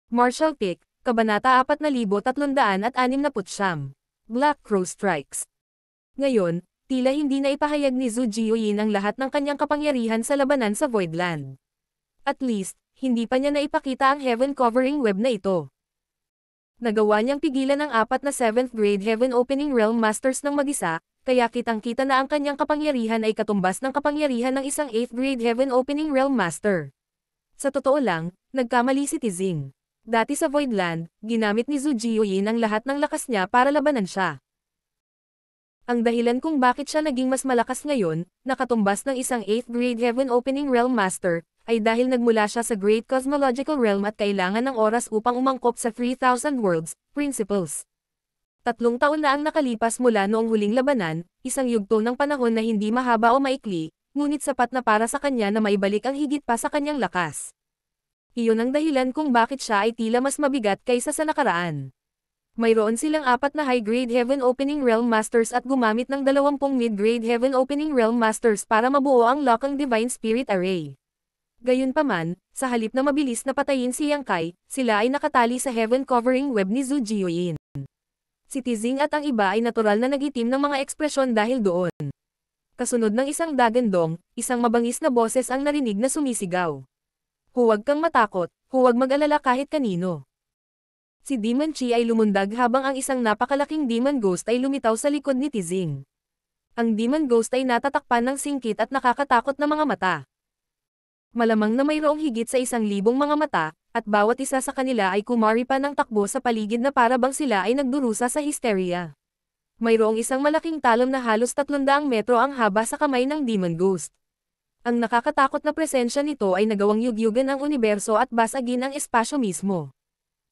Martial Pick, Kabanata 4369. Black Crow Strikes. Ngayon, tila hindi na ipahayag ni Zhu Jiuyin ang lahat ng kanyang kapangyarihan sa labanan sa Voidland. At least, hindi pa niya naipakita ang Heaven Covering Web na ito. Nagawa niyang pigilan ang 4 na 7th grade Heaven Opening Realm Masters ng mag-isa, kaya kitang-kita na ang kanyang kapangyarihan ay katumbas ng kapangyarihan ng isang 8th grade Heaven Opening Realm Master. Sa totoo lang, nagkamali si Tizing. Dati sa Voidland, ginamit ni Zhu Jiuyin ang lahat ng lakas niya para labanan siya. Ang dahilan kung bakit siya naging mas malakas ngayon, nakatumbas ng isang 8th grade Heaven Opening Realm Master, ay dahil nagmula siya sa Great Cosmological Realm at kailangan ng oras upang umangkop sa 3,000 Worlds, Principles. 3 taon na ang nakalipas mula noong huling labanan, isang yugto ng panahon na hindi mahaba o maikli, ngunit sapat na para sa kanya na maibalik ang higit pa sa kanyang lakas. Iyon ang dahilan kung bakit siya ay tila mas mabigat kaysa sa nakaraan. Mayroon silang 4 na high-grade Heaven Opening Realm Masters at gumamit ng 20 mid-grade Heaven Opening Realm Masters para mabuo ang Lokang Divine Spirit Array. Gayunpaman, sa halip na mabilis na patayin si Yang Kai, sila ay nakatali sa Heaven Covering Web ni Zhu Jiuyin. Si Tizing at ang iba ay natural na nagitim ng mga ekspresyon dahil doon. Kasunod ng isang dagandong, isang mabangis na boses ang narinig na sumisigaw. Huwag kang matakot, huwag mag-alala kahit kanino. Si Demon Chi ay lumundag habang ang isang napakalaking Demon Ghost ay lumitaw sa likod ni Tizing. Ang Demon Ghost ay natatakpan ng singkit at nakakatakot na mga mata. Malamang na mayroong higit sa 1,000 mga mata, at bawat isa sa kanila ay kumari pa ng takbo sa paligid na para bang sila ay nagdurusa sa hysteria. Mayroong isang malaking talon na halos 300 metro ang haba sa kamay ng Demon Ghost. Ang nakakatakot na presensya nito ay nagawang yugyugan ang universo at basagin ang espasyo mismo.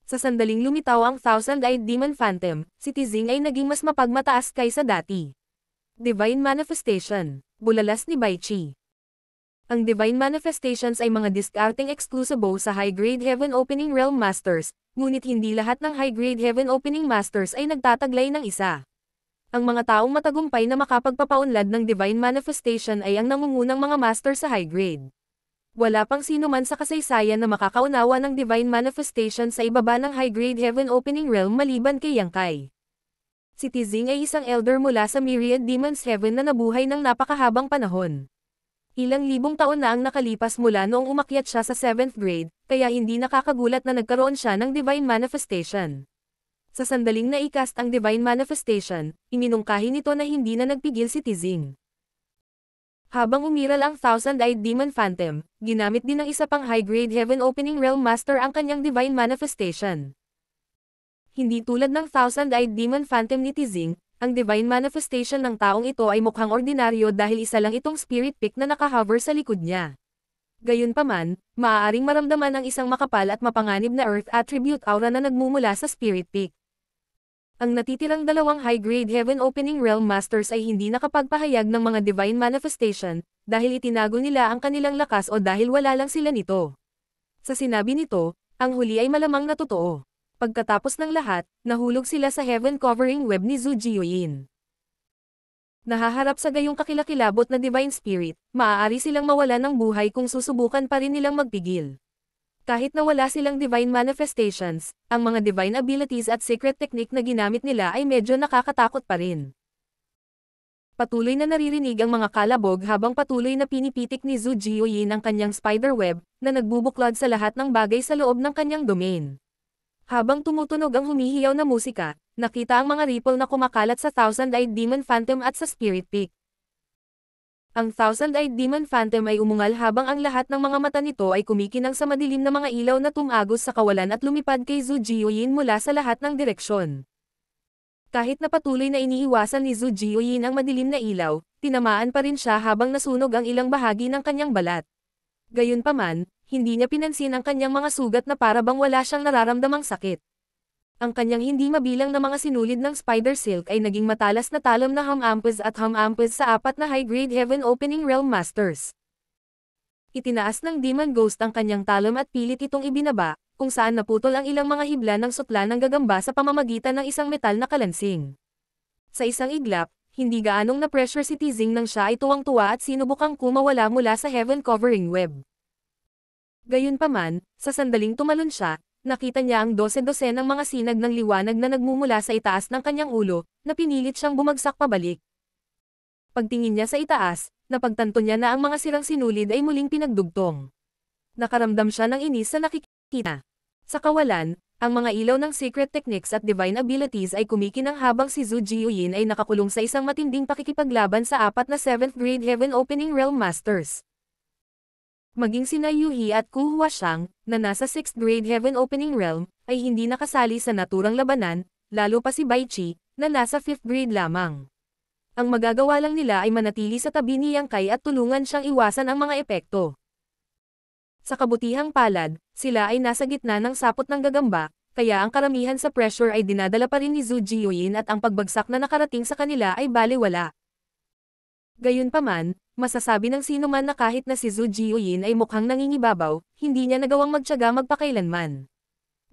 Sa sandaling lumitaw ang Thousand-Eyed Demon Phantom, si Tizing ay naging mas mapagmataas kaysa dati. Divine Manifestation, Bulalas ni Bai Qi. Ang Divine Manifestations ay mga discarding exclusive sa High-Grade Heaven Opening Realm Masters, ngunit hindi lahat ng High-Grade Heaven Opening Masters ay nagtataglay ng isa. Ang mga taong matagumpay na makapagpapaunlad ng Divine Manifestation ay ang nangungunang mga master sa high grade. Wala pang sino man sa kasaysayan na makakaunawa ng Divine Manifestation sa ibaba ng High Grade Heaven Opening Realm maliban kay Yang Kai. Si Tizing ay isang elder mula sa Myriad Demons Heaven na nabuhay ng napakahabang panahon. Ilang libong taon na ang nakalipas mula noong umakyat siya sa 7th grade, kaya hindi nakakagulat na nagkaroon siya ng Divine Manifestation. Sa sandaling na i-cast ang Divine Manifestation, iminungkahi nito na hindi na nagpigil si Tizing. Habang umiral ang Thousand-Eyed Demon Phantom, ginamit din ng isa pang high-grade Heaven Opening Realm Master ang kanyang Divine Manifestation. Hindi tulad ng Thousand-Eyed Demon Phantom ni Tizing, ang Divine Manifestation ng taong ito ay mukhang ordinaryo dahil isa lang itong Spirit Pick na nakahover sa likod niya. Gayunpaman, maaaring maramdaman ang isang makapal at mapanganib na Earth Attribute Aura na nagmumula sa Spirit Pick. Ang natitirang 2 high-grade Heaven Opening Realm Masters ay hindi nakapagpahayag ng mga Divine Manifestation, dahil itinago nila ang kanilang lakas o dahil wala lang sila nito. Sa sinabi nito, ang huli ay malamang na totoo. Pagkatapos ng lahat, nahulog sila sa Heaven Covering Web ni Zhu Jiuyin. Nahaharap sa gayong kakilakilabot na Divine Spirit, maaari silang mawalan ng buhay kung susubukan pa rin nilang magpigil. Kahit na wala silang Divine Manifestations, ang mga Divine Abilities at Secret Technique na ginamit nila ay medyo nakakatakot pa rin. Patuloy na naririnig ang mga kalabog habang patuloy na pinipitik ni Zhu Jiuyin ang kanyang spider web, na nagbubuklod sa lahat ng bagay sa loob ng kanyang domain. Habang tumutunog ang humihiyaw na musika, nakita ang mga ripple na kumakalat sa Thousand-Eyed Demon Phantom at sa Spirit Peak. Ang Thousand-Eyed Demon Phantom ay umungal habang ang lahat ng mga mata nito ay kumikinang sa madilim na mga ilaw na tumagos sa kawalan at lumipad kay Zhu Jiuyin mula sa lahat ng direksyon. Kahit na patuloy na iniiwasan ni Zhu Jiuyin ang madilim na ilaw, tinamaan pa rin siya habang nasunog ang ilang bahagi ng kanyang balat. Gayunpaman, hindi niya pinansin ang kanyang mga sugat na para bang wala siyang nararamdamang sakit. Ang kanyang hindi mabilang na mga sinulid ng Spider Silk ay naging matalas na talom na Hamampes at Hamampes sa 4 na high-grade Heaven Opening Realm Masters. Itinaas ng Demon Ghost ang kanyang talom at pilit itong ibinaba, kung saan naputol ang ilang mga hibla ng sutla ng gagamba sa pamamagitan ng isang metal na kalansing. Sa isang iglap, hindi gaanong na-pressure si Tizing nang siya ay tuwang-tuwa at sinubukang kumawala mula sa Heaven Covering Web. Gayunpaman, sa sandaling tumalon siya, nakita niya ang dose-dose ng mga sinag ng liwanag na nagmumula sa itaas ng kanyang ulo, na pinilit siyang bumagsak pabalik. Pagtingin niya sa itaas, napagtanto niya na ang mga sirang sinulid ay muling pinagdugtong. Nakaramdam siya ng inis sa nakikita. Sa kawalan, ang mga ilaw ng secret techniques at divine abilities ay kumikinang habang si Zhu Jiuyin ay nakakulong sa isang matinding pakikipaglaban sa 4 na 7th grade Heaven Opening Realm Masters. Maging sina Yuhi at Ku Huashang, na nasa 6th grade Heaven Opening Realm, ay hindi nakasali sa naturang labanan, lalo pa si Bai Qi, na nasa 5th grade lamang. Ang magagawa lang nila ay manatili sa tabi ni Yang Kai at tulungan siyang iwasan ang mga epekto. Sa kabutihang palad, sila ay nasa gitna ng sapot ng gagamba, kaya ang karamihan sa pressure ay dinadala pa rin ni Zhu Jiuyin at ang pagbagsak na nakarating sa kanila ay balewala. Gayunpaman, masasabi ng sino man na kahit na si Zhu Jiuyin ay mukhang nangingibabaw, hindi niya nagawang magtiyaga magpakailanman.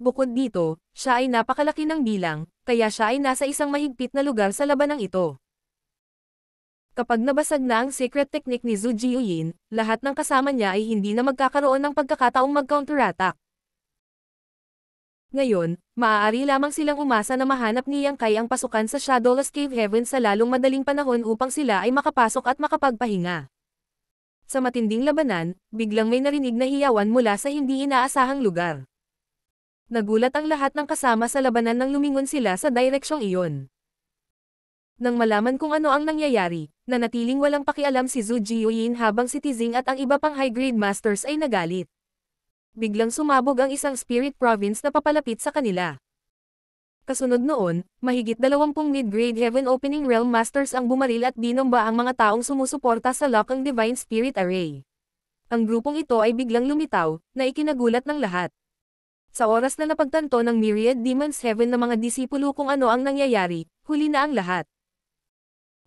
Bukod dito, siya ay napakalaki ng bilang, kaya siya ay nasa isang mahigpit na lugar sa labanang ito. Kapag nabasag na ang secret technique ni Zhu Jiuyin, lahat ng kasama niya ay hindi na magkakaroon ng pagkakataong mag-counterattack. Ngayon, maaari lamang silang umasa na mahanap ni Yang Kai ang pasukan sa Shadowless Cave Heaven sa lalong madaling panahon upang sila ay makapasok at makapagpahinga. Sa matinding labanan, biglang may narinig na hiyawan mula sa hindi inaasahang lugar. Nagulat ang lahat ng kasama sa labanan nang lumingon sila sa direksyong iyon. Nang malaman kung ano ang nangyayari, nanatiling walang pakialam si Zhu Jiuyin habang si Tizing at ang iba pang high-grade masters ay nagalit. Biglang sumabog ang isang spirit province na papalapit sa kanila. Kasunod noon, mahigit 20 mid-grade Heaven Opening Realm Masters ang bumaril at binomba ang mga taong sumusuporta sa Lokang Divine Spirit Array. Ang grupong ito ay biglang lumitaw, na ikinagulat ng lahat. Sa oras na napagtanto ng Myriad Demons Heaven na mga disipulo kung ano ang nangyayari, huli na ang lahat.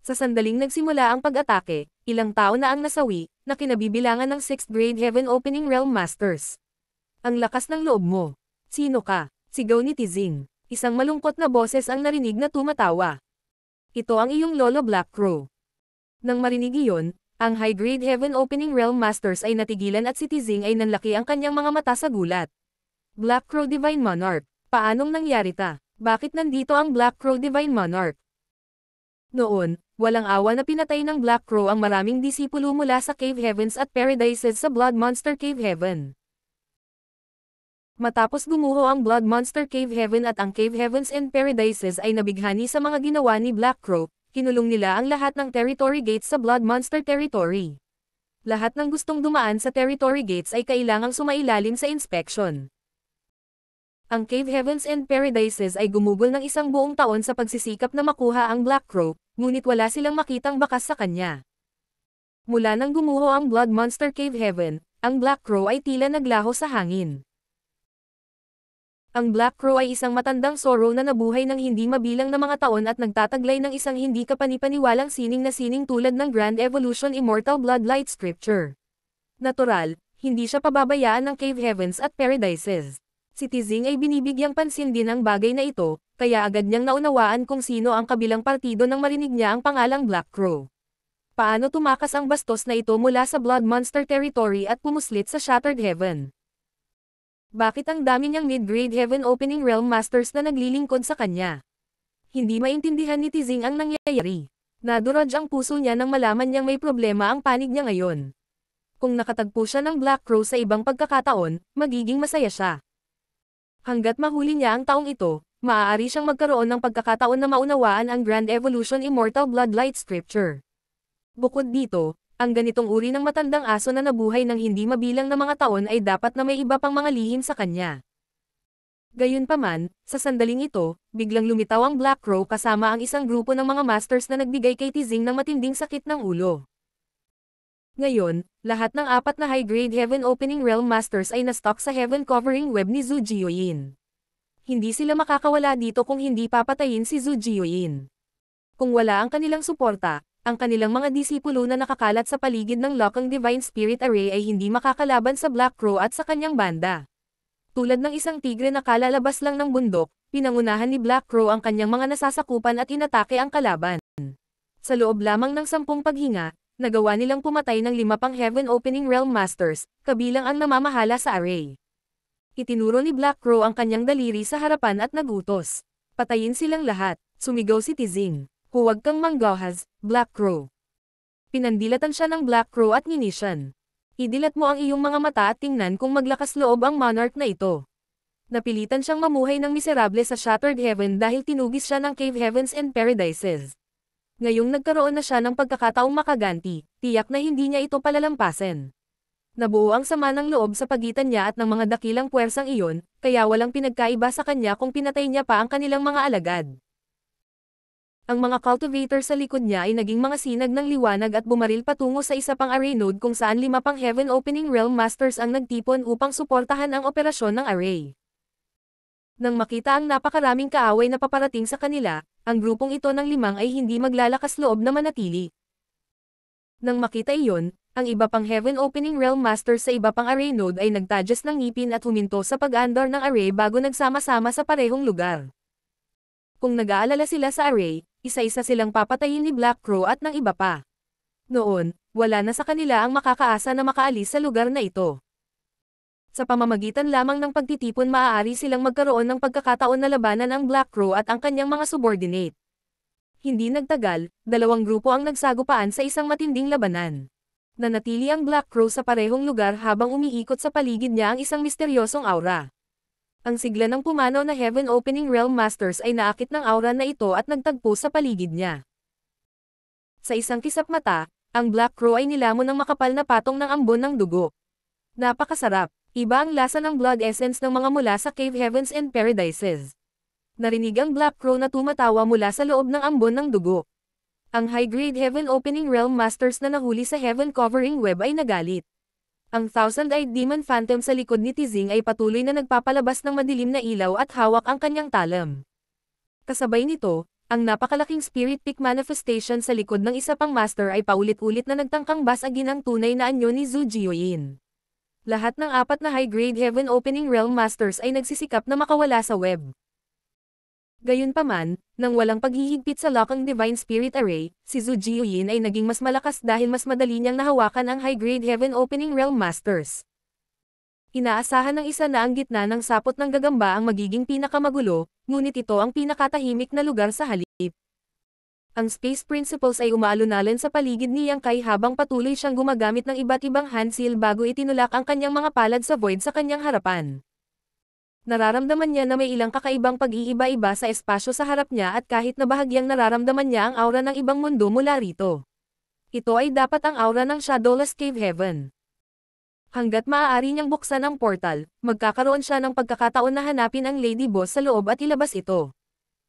Sa sandaling nagsimula ang pag-atake, ilang tao na ang nasawi, na kinabibilangan ng 6th grade Heaven Opening Realm Masters. Ang lakas ng loob mo. Sino ka? Sigaw ni Tizing. Isang malungkot na boses ang narinig na tumatawa. Ito ang iyong lolo Black Crow. Nang marinig iyon, ang High Grade Heaven Opening Realm Masters ay natigilan at si Tizing ay nanlaki ang kanyang mga mata sa gulat. Black Crow Divine Monarch, paanong nangyari ta? Bakit nandito ang Black Crow Divine Monarch? Noon, walang awa na pinatay ng Black Crow ang maraming disipulo mula sa Cave Heavens at Paradises sa Blood Monster Cave Heaven. Matapos gumuho ang Blood Monster Cave Heaven at ang Cave Heavens and Paradises ay nabighani sa mga ginawa ni Black Crow, kinulong nila ang lahat ng territory gates sa Blood Monster Territory. Lahat ng gustong dumaan sa territory gates ay kailangang sumailalim sa inspection. Ang Cave Heavens and Paradises ay gumugol ng isang buong taon sa pagsisikap na makuha ang Black Crow, ngunit wala silang makitang bakas sa kanya. Mula nang gumuho ang Blood Monster Cave Heaven, ang Black Crow ay tila naglaho sa hangin. Ang Black Crow ay isang matandang sorrow na nabuhay ng hindi mabilang na mga taon at nagtataglay ng isang hindi kapanipaniwalang sining na sining tulad ng Grand Evolution Immortal Bloodlight Scripture. Natural, hindi siya pababayaan ng Cave Heavens at Paradises. Si Tizing ay binibigyang pansin din ang bagay na ito, kaya agad niyang naunawaan kung sino ang kabilang partido nang marinig niya ang pangalang Black Crow. Paano tumakas ang bastos na ito mula sa Blood Monster Territory at pumuslit sa Shattered Heaven? Bakit ang dami niyang mid-grade Heaven Opening Realm Masters na naglilingkod sa kanya? Hindi maintindihan ni Tizing ang nangyayari. Nadurog ang puso niya nang malaman niyang may problema ang panig niya ngayon. Kung nakatagpo siya ng Black Crow sa ibang pagkakataon, magiging masaya siya. Hanggat mahuli niya ang taong ito, maaari siyang magkaroon ng pagkakataon na maunawaan ang Grand Evolution Immortal Bloodlight Scripture. Bukod dito, ang ganitong uri ng matandang aso na nabuhay ng hindi mabilang na mga taon ay dapat na may iba pang mga lihim sa kanya. Gayunpaman, sa sandaling ito, biglang lumitaw ang Black Crow kasama ang isang grupo ng mga masters na nagbigay kay Tizing ng matinding sakit ng ulo. Ngayon, lahat ng 4 na high-grade Heaven Opening Realm Masters ay na-stock sa Heaven Covering Web ni Zhu Jiuyin. Hindi sila makakawala dito kung hindi papatayin si Zhu Jiuyin. Kung wala ang kanilang suporta, ang kanilang mga disipulo na nakakalat sa paligid ng Lokang Divine Spirit Array ay hindi makakalaban sa Black Crow at sa kanyang banda. Tulad ng isang tigre na kalalabas lang ng bundok, pinangunahan ni Black Crow ang kanyang mga nasasakupan at inatake ang kalaban. Sa loob lamang ng 10 paghinga, nagawa nilang pumatay ng 5 pang Heaven Opening Realm Masters, kabilang ang namamahala sa array. Itinuro ni Black Crow ang kanyang daliri sa harapan at nagutos. Patayin silang lahat, sumigaw si Tizing. Huwag kang manggahas, Black Crow. Pinandilatan siya ng Black Crow at nginisyan. Idilat mo ang iyong mga mata at tingnan kung maglakas loob ang monarch na ito. Napilitan siyang mamuhay ng miserable sa Shattered Heaven dahil tinugis siya ng Cave Heavens and Paradises. Ngayong nagkaroon na siya ng pagkakataong makaganti, tiyak na hindi niya ito palalampasin. Nabuo ang sama ng loob sa pagitan niya at ng mga dakilang puwersang iyon, kaya walang pinagkaiba sa kanya kung pinatay niya pa ang kanilang mga alagad. Ang mga cultivator sa likod niya ay naging mga sinag ng liwanag at bumaril patungo sa isa pang array node kung saan 5 pang Heaven Opening Realm Masters ang nagtipon upang suportahan ang operasyon ng array. Nang makita ang napakaraming kaaway na paparating sa kanila, ang grupong ito ng 5 ay hindi maglalakas loob na manatili. Nang makita iyon, ang iba pang Heaven Opening Realm Masters sa iba pang array node ay nagtadyas ng ngipin at huminto sa pag-andar ng array bago nagsama-sama sa parehong lugar. Kung nag-aalala sila sa array, isa-isa silang papatayin ni Black Crow at ng iba pa. Noon, wala na sa kanila ang makakaasa na makaalis sa lugar na ito. Sa pamamagitan lamang ng pagtitipon maaari silang magkaroon ng pagkakataon na labanan ang Black Crow at ang kanyang mga subordinate. Hindi nagtagal, 2 grupo ang nagsagupaan sa isang matinding labanan. Nanatili ang Black Crow sa parehong lugar habang umiikot sa paligid niya ang isang misteryosong aura. Ang sigla ng pumanaw na Heaven Opening Realm Masters ay naakit ng aura na ito at nagtagpo sa paligid niya. Sa isang kisap mata, ang Black Crow ay nilamon ng makapal na patong ng ambon ng dugo. Napakasarap, iba ang lasa ng blood essence ng mga mula sa Cave Heavens and Paradises. Narinig ang Black Crow na tumatawa mula sa loob ng ambon ng dugo. Ang high-grade Heaven Opening Realm Masters na nahuli sa Heaven Covering Web ay nagalit. Ang Thousand-Eyed Demon Phantom sa likod ni Tizing ay patuloy na nagpapalabas ng madilim na ilaw at hawak ang kanyang talam. Kasabay nito, ang napakalaking Spirit Peak Manifestation sa likod ng isa pang master ay paulit-ulit na nagtangkang basagin ang tunay na anyo ni Zhu Jiuyin. Lahat ng 4 na high-grade Heaven Opening Realm Masters ay nagsisikap na makawala sa web. Gayunpaman, nang walang paghihigpit sa lock ang Divine Spirit Array, si Zhu Jiuyin ay naging mas malakas dahil mas madali niyang nahawakan ang high-grade Heaven Opening Realm Masters. Inaasahan ng isa na ang gitna ng sapot ng gagamba ang magiging pinakamagulo, ngunit ito ang pinakatahimik na lugar sa halip. Ang Space Principles ay umaalunalon sa paligid ni Yang Kai habang patuloy siyang gumagamit ng iba't ibang hand seal bago itinulak ang kanyang mga palad sa void sa kanyang harapan. Nararamdaman niya na may ilang kakaibang pag-iiba-iba sa espasyo sa harap niya at kahit na bahagyang nararamdaman niya ang aura ng ibang mundo mula rito. Ito ay dapat ang aura ng Shadowless Cave Heaven. Hanggat maaari niyang buksan ang portal, magkakaroon siya ng pagkakataon na hanapin ang Lady Boss sa loob at ilabas ito.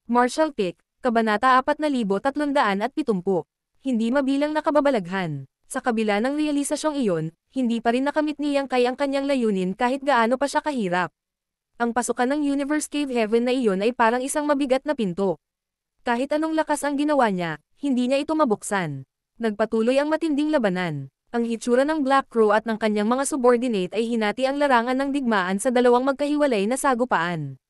Martial Pick, Kabanata 4370. Hindi mabilang na kababalaghan. Sa kabila ng realisasyong iyon, hindi pa rin nakamit ni Yang Kai ang kanyang layunin kahit gaano pa siya kahirap. Ang pasukan ng Universe Cave Heaven na iyon ay parang isang mabigat na pinto. Kahit anong lakas ang ginawa niya, hindi niya ito mabuksan. Nagpatuloy ang matinding labanan. Ang hitsura ng Black Crow at ng kanyang mga subordinate ay hinati ang larangan ng digmaan sa 2 magkahiwalay na sagupaan.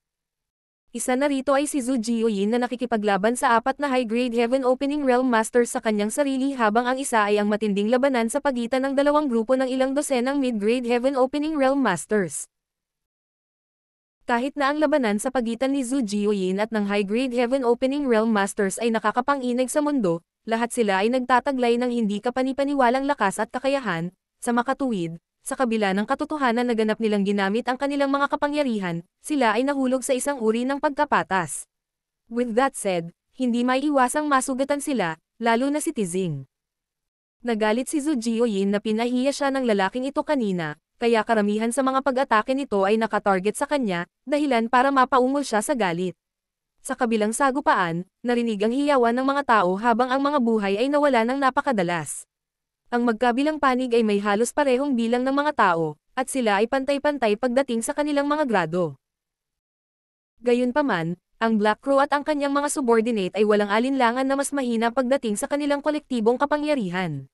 Isa na rito ay si Zhu Jiuyin na nakikipaglaban sa 4 na high-grade Heaven Opening Realm Masters sa kanyang sarili habang ang isa ay ang matinding labanan sa pagitan ng 2 grupo ng ilang dosenang mid-grade Heaven Opening Realm Masters. Kahit na ang labanan sa pagitan ni Zhu Jiuyin at ng high-grade Heaven Opening Realm Masters ay nakakapanginag sa mundo, lahat sila ay nagtataglay ng hindi kapanipaniwalang lakas at kakayahan, sa makatuwid, sa kabila ng katotohanan na ganap nilang ginamit ang kanilang mga kapangyarihan, sila ay nahulog sa isang uri ng pagkapatas. With that said, hindi maiiwasang masugatan sila, lalo na si Tizing. Nagalit si Zhu Jiuyin na pinahiya siya ng lalaking ito kanina, kaya karamihan sa mga pag-atake nito ay nakatarget sa kanya, dahilan para mapaungol siya sa galit. Sa kabilang sagupaan, narinig ang hiyawan ng mga tao habang ang mga buhay ay nawala ng napakadalas. Ang magkabilang panig ay may halos parehong bilang ng mga tao, at sila ay pantay-pantay pagdating sa kanilang mga grado. Gayunpaman, ang Black Crow at ang kanyang mga subordinate ay walang alinlangan na mas mahina pagdating sa kanilang kolektibong kapangyarihan.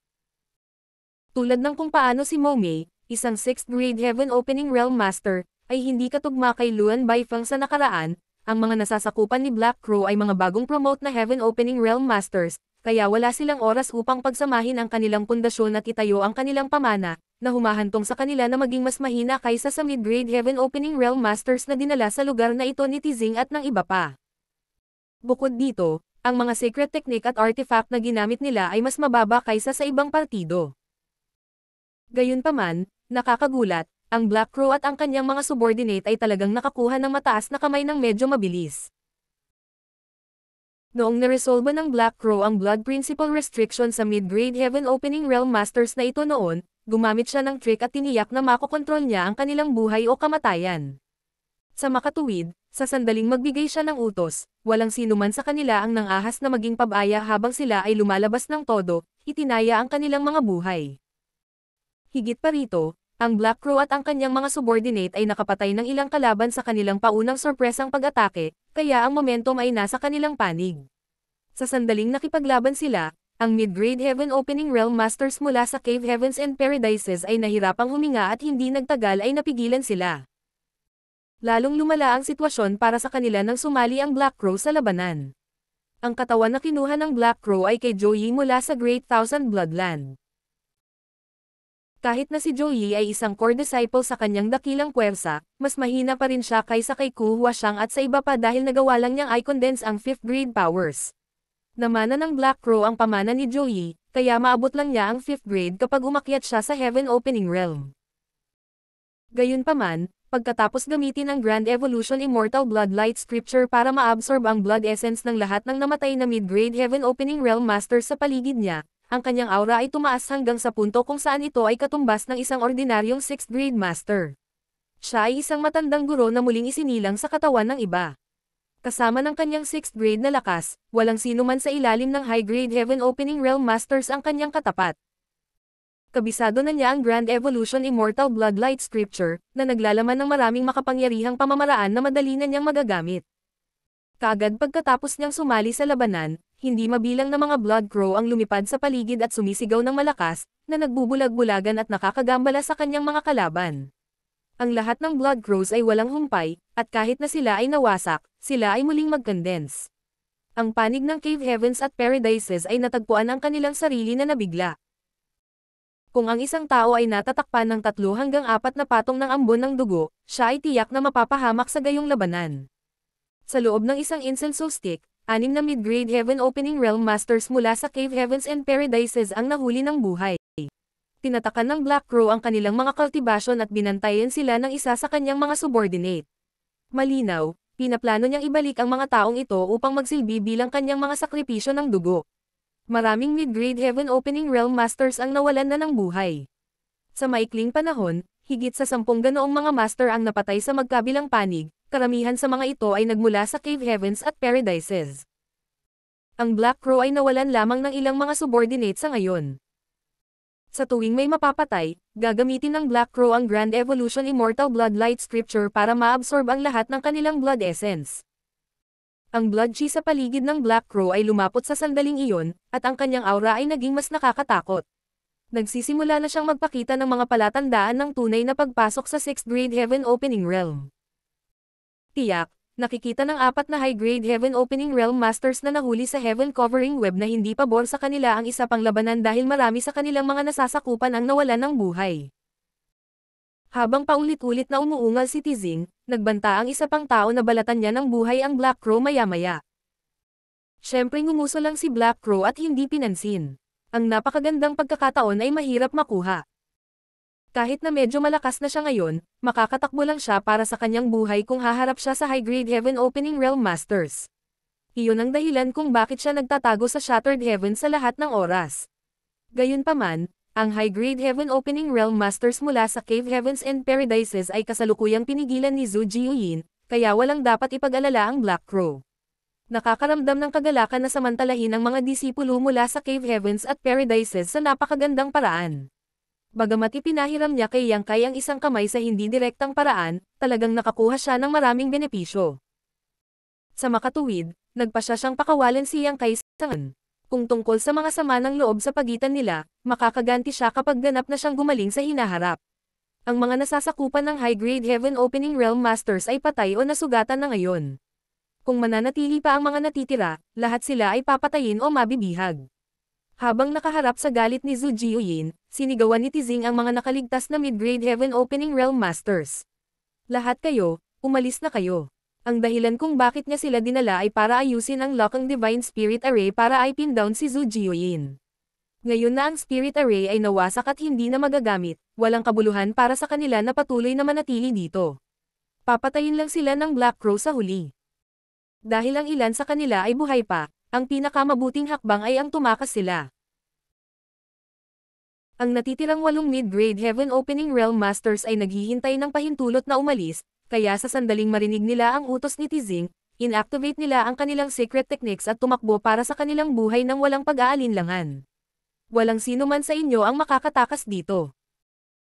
Tulad ng kung paano si Momei, isang 6th grade Heaven Opening Realm Master, ay hindi katugma kay Luan Baifeng sa nakaraan, ang mga nasasakupan ni Black Crow ay mga bagong promote na Heaven Opening Realm Masters, kaya wala silang oras upang pagsamahin ang kanilang pundasyon at itayo ang kanilang pamana, na humahantong sa kanila na maging mas mahina kaysa sa mid-grade Heaven Opening Realm Masters na dinala sa lugar na ito ni Tizing at ng iba pa. Bukod dito, ang mga secret technique at artifact na ginamit nila ay mas mababa kaysa sa ibang partido. Gayunpaman, nakakagulat, ang Black Crow at ang kanyang mga subordinate ay talagang nakakuha ng mataas na kamay ng medyo mabilis. Noong naresolba ng Black Crow ang Blood Principle Restriction sa mid-grade Heaven Opening Realm Masters na ito noon, gumamit siya ng trick at tiniyak na makokontrol niya ang kanilang buhay o kamatayan. Sa makatuwid, sa sandaling magbigay siya ng utos, walang sinuman sa kanila ang nangahas na maging pabaya habang sila ay lumalabas ng todo, itinaya ang kanilang mga buhay. Higit pa rito, ang Black Crow at ang kanyang mga subordinate ay nakapatay ng ilang kalaban sa kanilang paunang sorpresang pag-atake, kaya ang momentum ay nasa kanilang panig. Sa sandaling nakipaglaban sila, ang mid-grade Heaven Opening Realm Masters mula sa Cave Heavens and Paradises ay nahirapang huminga at hindi nagtagal ay napigilan sila. Lalong lumala ang sitwasyon para sa kanila nang sumali ang Black Crow sa labanan. Ang katawan na kinuha ng Black Crow ay kay Joey mula sa Great Thousand Bloodland. Kahit na si Joey ay isang core disciple sa kanyang dakilang puwersa, mas mahina pa rin siya kaysa kay Ku Huashang at sa iba pa dahil nagawa lang niyang i-condense ang 5th grade powers. Namana ng Black Crow ang pamana ni Joey, kaya maabot lang niya ang 5th grade kapag umakyat siya sa Heaven Opening Realm. Gayunpaman, pagkatapos gamitin ang Grand Evolution Immortal Bloodlight Scripture para maabsorb ang blood essence ng lahat ng namatay na mid-grade Heaven Opening Realm Masters sa paligid niya, ang kanyang aura ay tumaas hanggang sa punto kung saan ito ay katumbas ng isang ordinaryong 6th grade master. Siya ay isang matandang guro na muling isinilang sa katawan ng iba. Kasama ng kanyang 6th grade na lakas, walang sino man sa ilalim ng high grade Heaven Opening Realm Masters ang kanyang katapat. Kabisado na niya ang Grand Evolution Immortal Bloodlight Scripture, na naglalaman ng maraming makapangyarihang pamamaraan na madali na niyang magagamit. Kaagad pagkatapos niyang sumali sa labanan, hindi mabilang na mga Blood Crow ang lumipad sa paligid at sumisigaw ng malakas, na nagbubulag-bulagan at nakakagambala sa kanyang mga kalaban. Ang lahat ng Blood Crows ay walang humpay, at kahit na sila ay nawasak, sila ay muling mag-condense. Ang panig ng Cave Heavens at Paradises ay natagpuan ang kanilang sarili na nabigla. Kung ang isang tao ay natatakpan ng 3 hanggang 4 na patong ng ambon ng dugo, siya ay tiyak na mapapahamak sa gayong labanan. Sa loob ng isang incenso stick, 6 na mid-grade Heaven Opening Realm Masters mula sa Cave Heavens and Paradises ang nahuli ng buhay. Tinatakan ng Black Crow ang kanilang mga cultivation at binantayan sila ng isa sa kanyang mga subordinate. Malinaw, pinaplano niyang ibalik ang mga taong ito upang magsilbi bilang kanyang mga sakripisyo ng dugo. Maraming mid-grade Heaven Opening Realm Masters ang nawalan na ng buhay. Sa maikling panahon, higit sa 10 ganoong mga master ang napatay sa magkabilang panig, karamihan sa mga ito ay nagmula sa Cave Heavens at Paradises. Ang Black Crow ay nawalan lamang ng ilang mga subordinate sa ngayon. Sa tuwing may mapapatay, gagamitin ng Black Crow ang Grand Evolution Immortal Bloodlight Scripture para maabsorb ang lahat ng kanilang blood essence. Ang blood chi sa paligid ng Black Crow ay lumapot sa sandaling iyon, at ang kanyang aura ay naging mas nakakatakot. Nagsisimula na siyang magpakita ng mga palatandaan ng tunay na pagpasok sa 6th grade Heaven Opening Realm. Tiyak, nakikita ng 4 na high-grade Heaven Opening Realm Masters na nahuli sa Heaven Covering Web na hindi pabor sa kanila ang isa pang labanan dahil marami sa kanilang mga nasasakupan ang nawalan ng buhay. Habang paulit-ulit na umuungal si Tizing, nagbanta ang isa pang tao na balatan niya ng buhay ang Black Crow maya-maya. Siyempre ngumuso lang si Black Crow at hindi pinansin. Ang napakagandang pagkakataon ay mahirap makuha. Kahit na medyo malakas na siya ngayon, makakatakbo lang siya para sa kanyang buhay kung haharap siya sa high-grade Heaven Opening Realm Masters. Iyon ang dahilan kung bakit siya nagtatago sa Shattered Heaven sa lahat ng oras. Gayunpaman, ang high-grade Heaven Opening Realm Masters mula sa Cave Heavens and Paradises ay kasalukuyang pinigilan ni Zhu Jiuyin, kaya walang dapat ipag-alala ang Black Crow. Nakakaramdam ng kagalakan na samantalahin ang mga disipulo mula sa Cave Heavens at Paradises sa napakagandang paraan. Bagamat ipinahiram niya kay Yang Kai ang isang kamay sa hindi direktang paraan, talagang nakakuha siya ng maraming benepisyo. Sa makatuwid, nagpa siyang pakawalan si Yang Kai sa ngayon. Kung tungkol sa mga sama ng loob sa pagitan nila, makakaganti siya kapag ganap na siyang gumaling sa hinaharap. Ang mga nasasakupan ng high-grade Heaven Opening Realm Masters ay patay o nasugatan na ngayon. Kung mananatili pa ang mga natitira, lahat sila ay papatayin o mabibihag. Habang nakaharap sa galit ni Zhu Jiuyin, sinigawan ni Tizing ang mga nakaligtas na mid-grade Heaven Opening Realm Masters. Lahat kayo, umalis na kayo. Ang dahilan kung bakit niya sila dinala ay para ayusin ang lock ng Divine Spirit Array para i-pin down si Zhu Jiuyin. Ngayon na ang Spirit Array ay nawasak at hindi na magagamit, walang kabuluhan para sa kanila na patuloy na manatili dito. Papatayin lang sila ng Black Crow sa huli. Dahil ang ilan sa kanila ay buhay pa, ang pinakamabuting hakbang ay ang tumakas sila. Ang natitirang 8 mid-grade Heaven Opening Realm Masters ay naghihintay ng pahintulot na umalis, kaya sa sandaling marinig nila ang utos ni Tizing, inactivate nila ang kanilang secret techniques at tumakbo para sa kanilang buhay ng walang pag-aalinlangan. Walang sino man sa inyo ang makakatakas dito.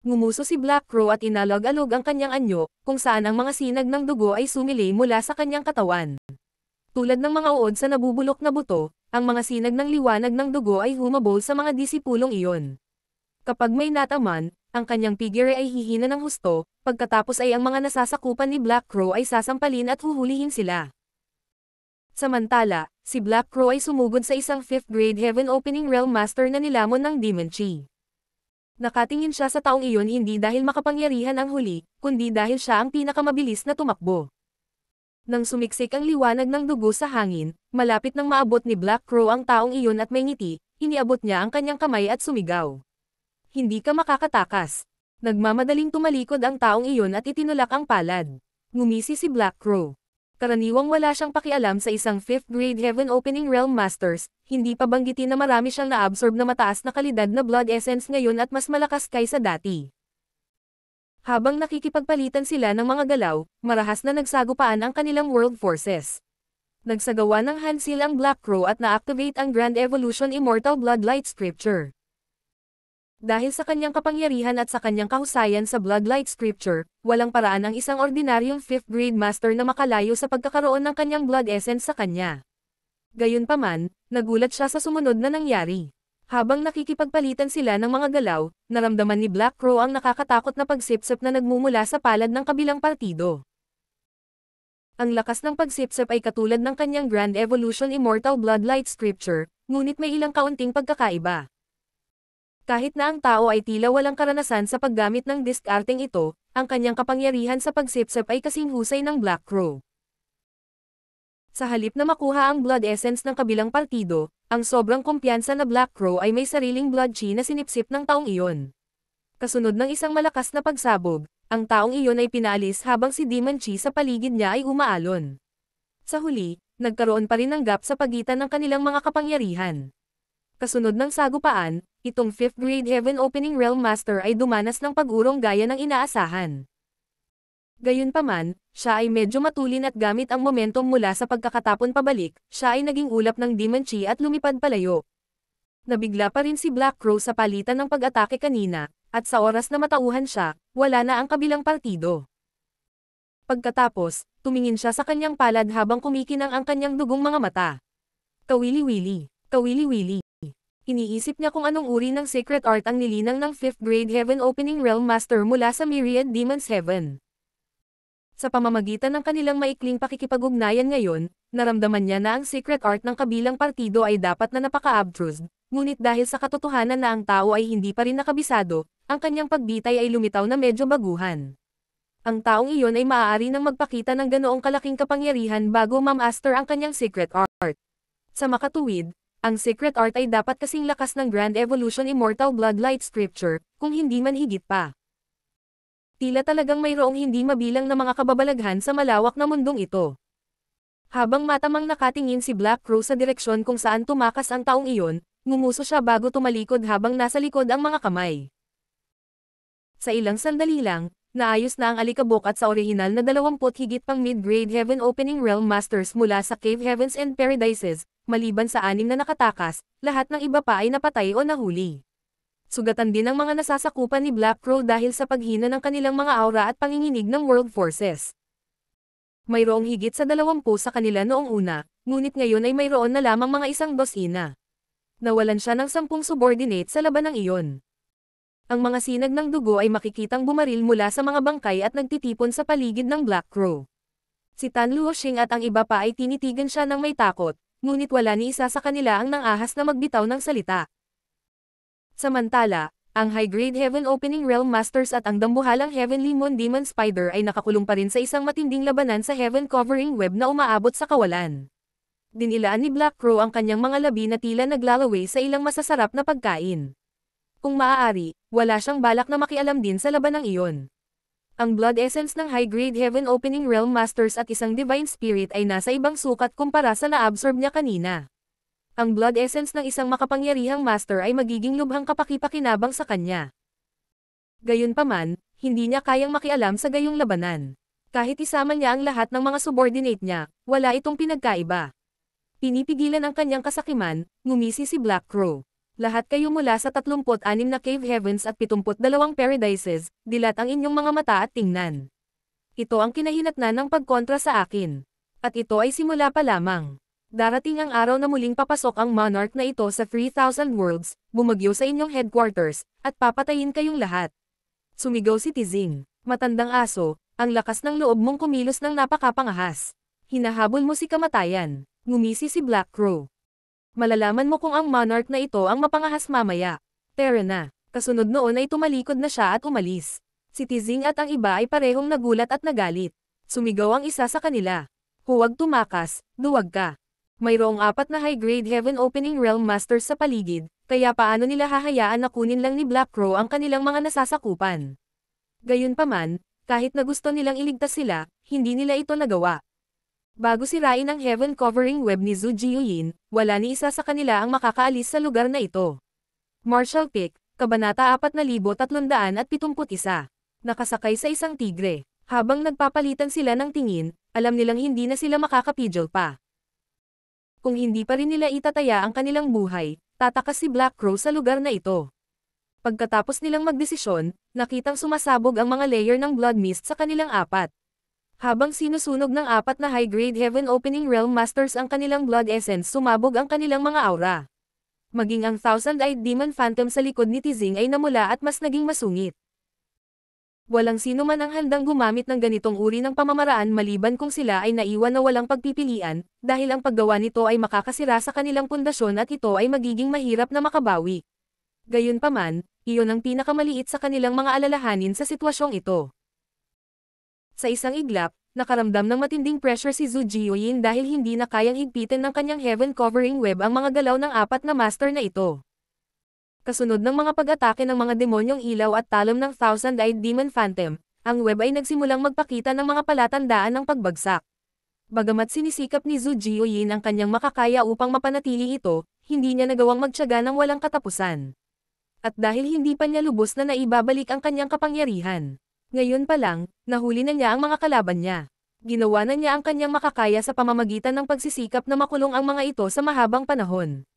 Ngumuso si Black Crow at inalog-alog ang kanyang anyo, kung saan ang mga sinag ng dugo ay sumilay mula sa kanyang katawan. Tulad ng mga uod sa nabubulok na buto, ang mga sinag ng liwanag ng dugo ay humabol sa mga disipulong iyon. Kapag may nataman, ang kanyang figure ay hihina ng husto, pagkatapos ay ang mga nasasakupan ni Black Crow ay sasampalin at huhulihin sila. Samantala, si Black Crow ay sumugod sa isang 5th grade Heaven Opening Realm Master na nilamon ng Demon Chi. Nakatingin siya sa taong iyon hindi dahil makapangyarihan ang huli, kundi dahil siya ang pinakamabilis na tumakbo. Nang sumiksik ang liwanag ng dugo sa hangin, malapit nang maabot ni Black Crow ang taong iyon at may ngiti, iniabot niya ang kanyang kamay at sumigaw. Hindi ka makakatakas. Nagmamadaling tumalikod ang taong iyon at itinulak ang palad. Ngumisi si Black Crow. Karaniwang wala siyang pakialam sa isang 5th grade Heaven Opening Realm Masters, hindi pa banggitin na marami siyang na-absorb na mataas na kalidad na Blood Essence ngayon at mas malakas kaysa dati. Habang nakikipagpalitan sila ng mga galaw, marahas na nagsagupaan ang kanilang world forces. Nagsagawa ng handseal ang Black Crow at na-activate ang Grand Evolution Immortal Bloodlight Scripture. Dahil sa kanyang kapangyarihan at sa kanyang kahusayan sa Bloodlight Scripture, walang paraan ang isang ordinaryong 5th grade master na makalayo sa pagkakaroon ng kanyang blood essence sa kanya. Gayunpaman, nagulat siya sa sumunod na nangyari. Habang nakikipagpalitan sila ng mga galaw, naramdaman ni Black Crow ang nakakatakot na pagsipsip na nagmumula sa palad ng kabilang partido. Ang lakas ng pagsipsip ay katulad ng kanyang Grand Evolution Immortal Bloodlight Scripture, ngunit may ilang kaunting pagkakaiba. Kahit na ang tao ay tila walang karanasan sa paggamit ng diskarteng ito, ang kanyang kapangyarihan sa pagsipsip ay kasing husay ng Black Crow. Sa halip na makuha ang blood essence ng kabilang partido, ang sobrang kumpiyansa na Black Crow ay may sariling blood chi na sinipsip ng taong iyon. Kasunod ng isang malakas na pagsabog, ang taong iyon ay pinaalis habang si Demon Chi sa paligid niya ay umaalon. Sa huli, nagkaroon pa rin ng gap sa pagitan ng kanilang mga kapangyarihan. Kasunod ng sagupaan, itong 5th grade Heaven Opening Realm Master ay dumanas ng pag-urong gaya ng inaasahan. Gayunpaman, siya ay medyo matulin at gamit ang momentum mula sa pagkakatapon pabalik, siya ay naging ulap ng Demon Chi at lumipad palayo. Nabigla pa rin si Black Crow sa palitan ng pag-atake kanina, at sa oras na matauhan siya, wala na ang kabilang partido. Pagkatapos, tumingin siya sa kanyang palad habang kumikinang ang kanyang dugong mga mata. Kawili-wili, kawili-wili. Iniisip niya kung anong uri ng secret art ang nilinang ng 5th grade Heaven Opening Realm Master mula sa Myriad Demons Heaven. Sa pamamagitan ng kanilang maikling pakikipag-ugnayan ngayon, naramdaman niya na ang secret art ng kabilang partido ay dapat na napaka-abstruse, ngunit dahil sa katotohanan na ang tao ay hindi pa rin nakabisado, ang kanyang pagbitay ay lumitaw na medyo baguhan. Ang taong iyon ay maaari nang magpakita ng ganoong kalaking kapangyarihan bago ma-master ang kanyang secret art. Sa makatuwid, ang secret art ay dapat kasing lakas ng Grand Evolution Immortal Bloodlight Scripture, kung hindi man higit pa. Tila talagang mayroong hindi mabilang na mga kababalaghan sa malawak na mundong ito. Habang matamang nakatingin si Black Crow sa direksyon kung saan tumakas ang taong iyon, ngumuso siya bago tumalikod habang nasa likod ang mga kamay. Sa ilang sandali lang, naayos na ang alikabok at sa orihinal na 20 higit pang mid-grade Heaven Opening Realm Masters mula sa Cave Heavens and Paradises, maliban sa 6 na nakatakas, lahat ng iba pa ay napatay o nahuli. Sugatan din ang mga nasasakupan ni Black Crow dahil sa paghina ng kanilang mga aura at panginginig ng world forces. Mayroong higit sa 20 sa kanila noong una, ngunit ngayon ay mayroon na lamang mga 100. Nawalan siya ng 10 subordinate sa labanang iyon. Ang mga sinag ng dugo ay makikitang bumaril mula sa mga bangkay at nagtitipon sa paligid ng Black Crow. Si Tan Luoxing at ang iba pa ay tinitigan siya ng may takot, ngunit wala ni isa sa kanila ang nangahas na magbitaw ng salita. Samantala, Ang high-grade Heaven Opening Realm Masters at ang dambuhalang Heavenly Moon Demon Spider ay nakakulong pa rin sa isang matinding labanan sa Heaven Covering Web na umaabot sa kawalan. Dinilaan ni Black Crow ang kanyang mga labi na tila naglalaway sa ilang masasarap na pagkain. Kung maaari, wala siyang balak na makialam din sa labanang iyon. Ang blood essence ng high-grade Heaven Opening Realm Masters at isang Divine Spirit ay nasa ibang sukat kumpara sa na-absorb niya kanina. Ang blood essence ng isang makapangyarihang master ay magiging lubhang kapakipakinabang sa kanya. Gayunpaman, hindi niya kayang makialam sa gayong labanan. Kahit isama niya ang lahat ng mga subordinate niya, wala itong pinagkaiba. Pinipigilan ang kanyang kasakiman, ngumisi si Black Crow. Lahat kayo mula sa 36 na Cave Heavens at 72 Paradises, dilat ang inyong mga mata at tingnan. Ito ang kinahinatnan ng pagkontra sa akin. At ito ay simula pa lamang. Darating ang araw na muling papasok ang monarch na ito sa 3,000 worlds, bumagyo sa inyong headquarters, at papatayin kayong lahat. Sumigaw si Tizing. Matandang aso, ang lakas ng loob mong kumilos ng napakapangahas. Hinahabol mo si kamatayan. Ngumisi si Black Crow. Malalaman mo kung ang monarch na ito ang mapangahas mamaya. Tara na. Kasunod noon ay tumalikod na siya at umalis. Si Tizing at ang iba ay parehong nagulat at nagalit. Sumigaw ang isa sa kanila. Huwag tumakas, duwag ka. Mayroong 4 na high-grade Heaven Opening Realm Masters sa paligid, kaya paano nila hahayaan na kunin lang ni Black Crow ang kanilang mga nasasakupan. Gayunpaman, kahit na gusto nilang iligtas sila, hindi nila ito nagawa. Bago sirain ang Heaven Covering Web ni Zhu Jiuyin, wala ni isa sa kanila ang makakaalis sa lugar na ito. Martial Pick, Kabanata 4371. Nakasakay sa isang tigre. Habang nagpapalitan sila ng tingin, alam nilang hindi na sila makakapidol pa. Kung hindi pa rin nila itataya ang kanilang buhay, tatakas si Black Crow sa lugar na ito. Pagkatapos nilang magdesisyon, nakitang sumasabog ang mga layer ng blood mist sa kanilang 4. Habang sinusunog ng 4 na high-grade Heaven Opening Realm Masters ang kanilang blood essence, sumabog ang kanilang mga aura. Maging ang Thousand-Eyed Demon Phantom sa likod ni Tizing ay namula at mas naging masungit. Walang sino man ang handang gumamit ng ganitong uri ng pamamaraan maliban kung sila ay naiwan na walang pagpipilian, dahil ang paggawa nito ay makakasira sa kanilang pundasyon at ito ay magiging mahirap na makabawi. Gayunpaman, iyon ang pinakamaliit sa kanilang mga alalahanin sa sitwasyong ito. Sa isang iglap, nakaramdam ng matinding pressure si Zhu Jiuyin dahil hindi na kayang higpitin ng kanyang Heaven Covering Web ang mga galaw ng 4 na master na ito. Kasunod ng mga pag-atake ng mga demonyong ilaw at talom ng Thousand-Eyed Demon Phantom, ang web ay nagsimulang magpakita ng mga palatandaan ng pagbagsak. Bagamat sinisikap ni Zhu Jiuyin ang kanyang makakaya upang mapanatili ito, hindi niya nagawang magtiyaga ng walang katapusan. At dahil hindi pa niya lubos na naibabalik ang kanyang kapangyarihan. Ngayon pa lang, nahuli na niya ang mga kalaban niya. Ginawa na niya ang kanyang makakaya sa pamamagitan ng pagsisikap na makulong ang mga ito sa mahabang panahon.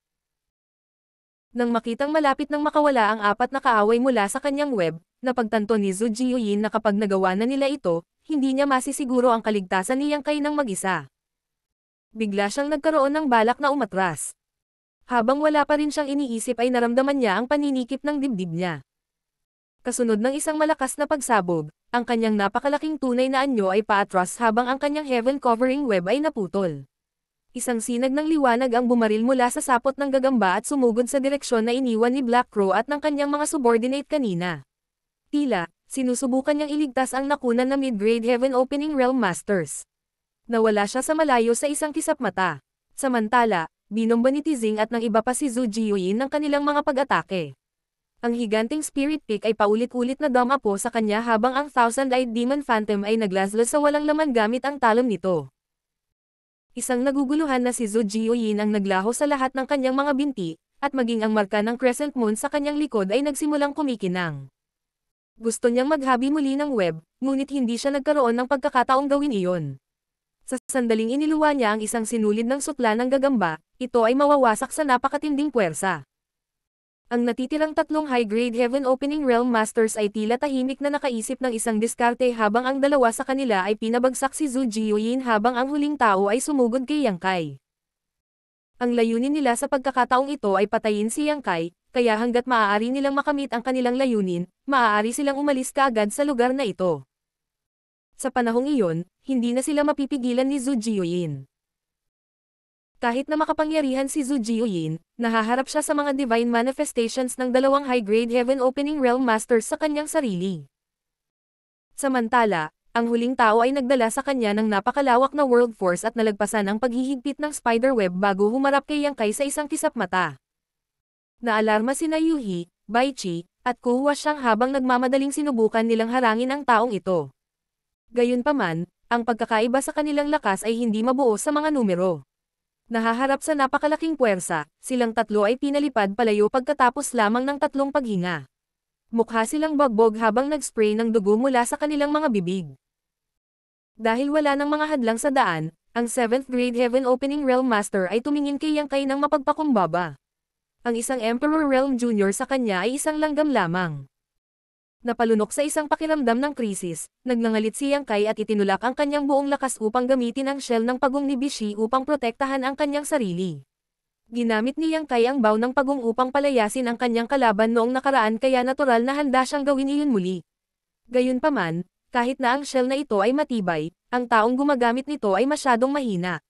Nang makitang malapit nang makawala ang 4 na kaaway mula sa kanyang web, napagtanto ni Zhu Jiuyin na kapag nagawa na nila ito, hindi niya masisiguro ang kaligtasan ni Yang Kai ng mag-isa. Bigla siyang nagkaroon ng balak na umatras. Habang wala pa rin siyang iniisip ay naramdaman niya ang paninikip ng dibdib niya. Kasunod ng isang malakas na pagsabog, ang kanyang napakalaking tunay na anyo ay paatras habang ang kanyang Heaven Covering Web ay naputol. Isang sinag ng liwanag ang bumaril mula sa sapot ng gagamba at sumugod sa direksyon na iniwan ni Black Crow at ng kanyang mga subordinate kanina. Tila, sinusubukan niyang iligtas ang nakunan na mid-grade Heaven Opening Realm Masters. Nawala siya sa malayo sa isang kisap mata. Samantala, binomba ni Tizing at ng iba pa si Zhu Jiuyin ng kanilang mga pag-atake. Ang higanting Spirit Pick ay paulit-ulit na dumapo sa kanya habang ang Thousand-Eyed Demon Phantom ay naglaslas sa walang laman gamit ang talon nito. Isang naguguluhan na si Zhu Jiuyin ang naglaho sa lahat ng kanyang mga binti, at maging ang marka ng Crescent Moon sa kanyang likod ay nagsimulang kumikinang. Gusto niyang maghabi muli ng web, ngunit hindi siya nagkaroon ng pagkakataong gawin iyon. Sa sandaling iniluwa niya ang isang sinulid ng sutla ng gagamba, ito ay mawawasak sa napakatinding puwersa. Ang natitirang 3 high-grade Heaven Opening Realm Masters ay tila tahimik na nakaisip ng isang diskarte habang ang dalawa sa kanila ay pinabagsak si Zhu Jiuyin habang ang huling tao ay sumugod kay Yang Kai. Ang layunin nila sa pagkakataong ito ay patayin si Yang Kai, kaya hanggat maaari nilang makamit ang kanilang layunin, maaari silang umalis kaagad sa lugar na ito. Sa panahong iyon, hindi na sila mapipigilan ni Zhu Jiuyin. Kahit na makapangyarihan si Zhu Jiuyin, nahaharap siya sa mga divine manifestations ng dalawang high-grade Heaven Opening Realm Masters sa kanyang sarili. Samantala, ang huling tao ay nagdala sa kanya ng napakalawak na world force at nalagpasan ang paghihigpit ng spiderweb bago humarap kay Yang Kai sa isang kisap mata. Naalarma sina Yuhi, Bai Qi, at Kuhua Xiang habang nagmamadaling sinubukan nilang harangin ang taong ito. Gayunpaman, ang pagkakaiba sa kanilang lakas ay hindi mabuo sa mga numero. Nahaharap sa napakalaking puwersa, silang tatlo ay pinalipad palayo pagkatapos lamang ng 3 paghinga. Mukha silang bagbog habang nag-spray ng dugo mula sa kanilang mga bibig. Dahil wala ng mga hadlang sa daan, ang 7th grade Heaven Opening Realm Master ay tumingin kay Yang Kai ng mapagpakumbaba. Ang isang Emperor Realm Junior sa kanya ay isang langgam lamang. Napalunok sa isang pakiramdam ng krisis, nagngangalit si Yang Kai at itinulak ang kanyang buong lakas upang gamitin ang shell ng pagong ni Bishi upang protektahan ang kanyang sarili. Ginamit ni Yang Kai ang bow ng pagong upang palayasin ang kanyang kalaban noong nakaraan kaya natural na handa siyang gawin iyon muli. Gayunpaman, kahit na ang shell na ito ay matibay, ang taong gumagamit nito ay masyadong mahina.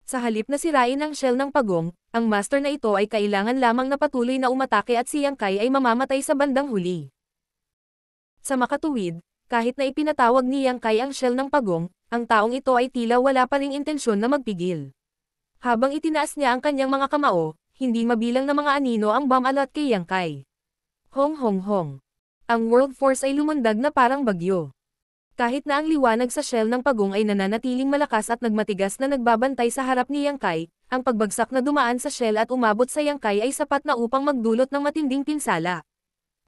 Sa halip na sirain ang shell ng pagong, ang master na ito ay kailangan lamang na patuloy na umatake at si Yang Kai ay mamamatay sa bandang huli. Sa makatuwid, kahit na ipinatawag ni Yang Kai ang shell ng pagong, ang taong ito ay tila wala pa ring intensyon na magpigil. Habang itinaas niya ang kanyang mga kamao, hindi mabilang na mga anino ang bumalat kay Yang Kai. Hong hong hong. Ang world force ay lumundag na parang bagyo. Kahit na ang liwanag sa shell ng pagong ay nananatiling malakas at nagmatigas na nagbabantay sa harap ni Yang Kai, ang pagbagsak na dumaan sa shell at umabot sa Yang Kai ay sapat na upang magdulot ng matinding pinsala.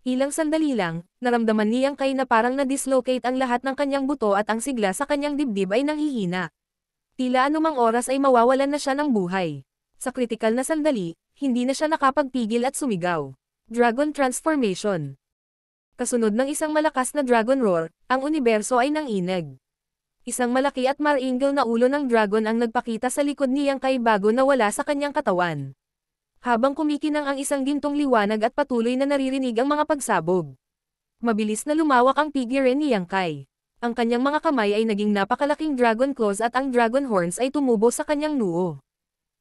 Ilang sandali lang, naramdaman ni Yang Kai na parang na-dislocate ang lahat ng kanyang buto at ang sigla sa kanyang dibdib ay nanghihina. Tila anumang oras ay mawawalan na siya ng buhay. Sa kritikal na sandali, hindi na siya nakapagpigil at sumigaw. Dragon Transformation. Kasunod ng isang malakas na Dragon Roar, ang universo ay nanginag. Isang malaki at maringal na ulo ng dragon ang nagpakita sa likod ni Yang Kai bago nawala sa kanyang katawan. Habang kumikinang ang isang gintong liwanag at patuloy na naririnig ang mga pagsabog. Mabilis na lumawak ang figure ni Yang Kai. Ang kanyang mga kamay ay naging napakalaking dragon claws at ang dragon horns ay tumubo sa kanyang noo.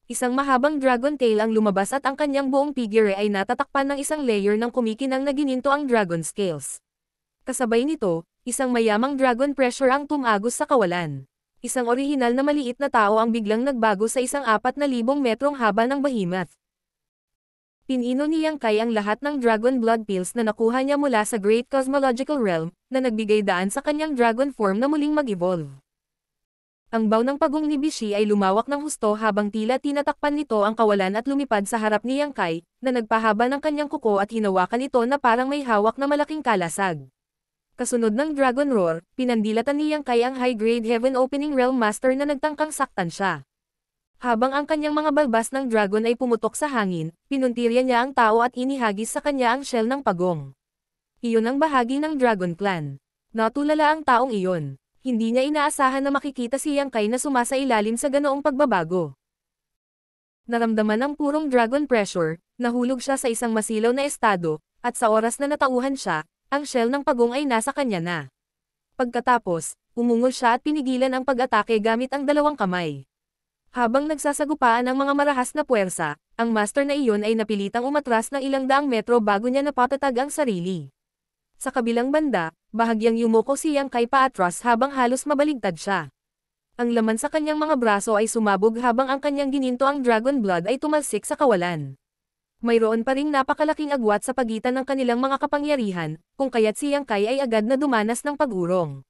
Isang mahabang dragon tail ang lumabas at ang kanyang buong figure ay natatakpan ng isang layer ng kumikinang na gininto ang dragon scales. Kasabay nito, isang mayamang dragon pressure ang tumagos sa kawalan. Isang orihinal na maliit na tao ang biglang nagbago sa isang 4,000 metrong haba ng behemoth. Pinino ni Yang Kai ang lahat ng Dragon Blood Pills na nakuha niya mula sa Great Cosmological Realm, na nagbigay daan sa kanyang dragon form na muling mag-evolve. Ang bow ng pagong ni Bishi ay lumawak ng husto habang tila tinatakpan nito ang kawalan at lumipad sa harap ni Yang Kai, na nagpahaba ng kanyang kuko at hinawakan ito na parang may hawak na malaking kalasag. Kasunod ng Dragon Roar, pinandilatan ni Yang Kai ang high-grade Heaven Opening Realm Master na nagtangkang saktan siya. Habang ang kanyang mga balbas ng dragon ay pumutok sa hangin, pinuntirya niya ang tao at inihagis sa kanya ang shell ng pagong. Iyon ang bahagi ng Dragon Clan. Natulala ang taong iyon. Hindi niya inaasahan na makikita si Yang Kai na sumasailalim sa ganoong pagbabago. Naramdaman ang purong dragon pressure, nahulog siya sa isang masilaw na estado, at sa oras na natauhan siya, ang shell ng pagong ay nasa kanya na. Pagkatapos, umungol siya at pinigilan ang pag-atake gamit ang dalawang kamay. Habang nagsasagupaan ang mga marahas na puwersa, ang master na iyon ay napilitang umatras ng ilang daang metro bago niya napatatag ang sarili. Sa kabilang banda, bahagyang yumuko si Yang Kai paatras habang halos mabaligtad siya. Ang laman sa kanyang mga braso ay sumabog habang ang kanyang gininto ang dragon blood ay tumalsik sa kawalan. Mayroon pa ring napakalaking agwat sa pagitan ng kanilang mga kapangyarihan, kung kaya't si Yang Kai ay agad na dumanas ng pag-urong.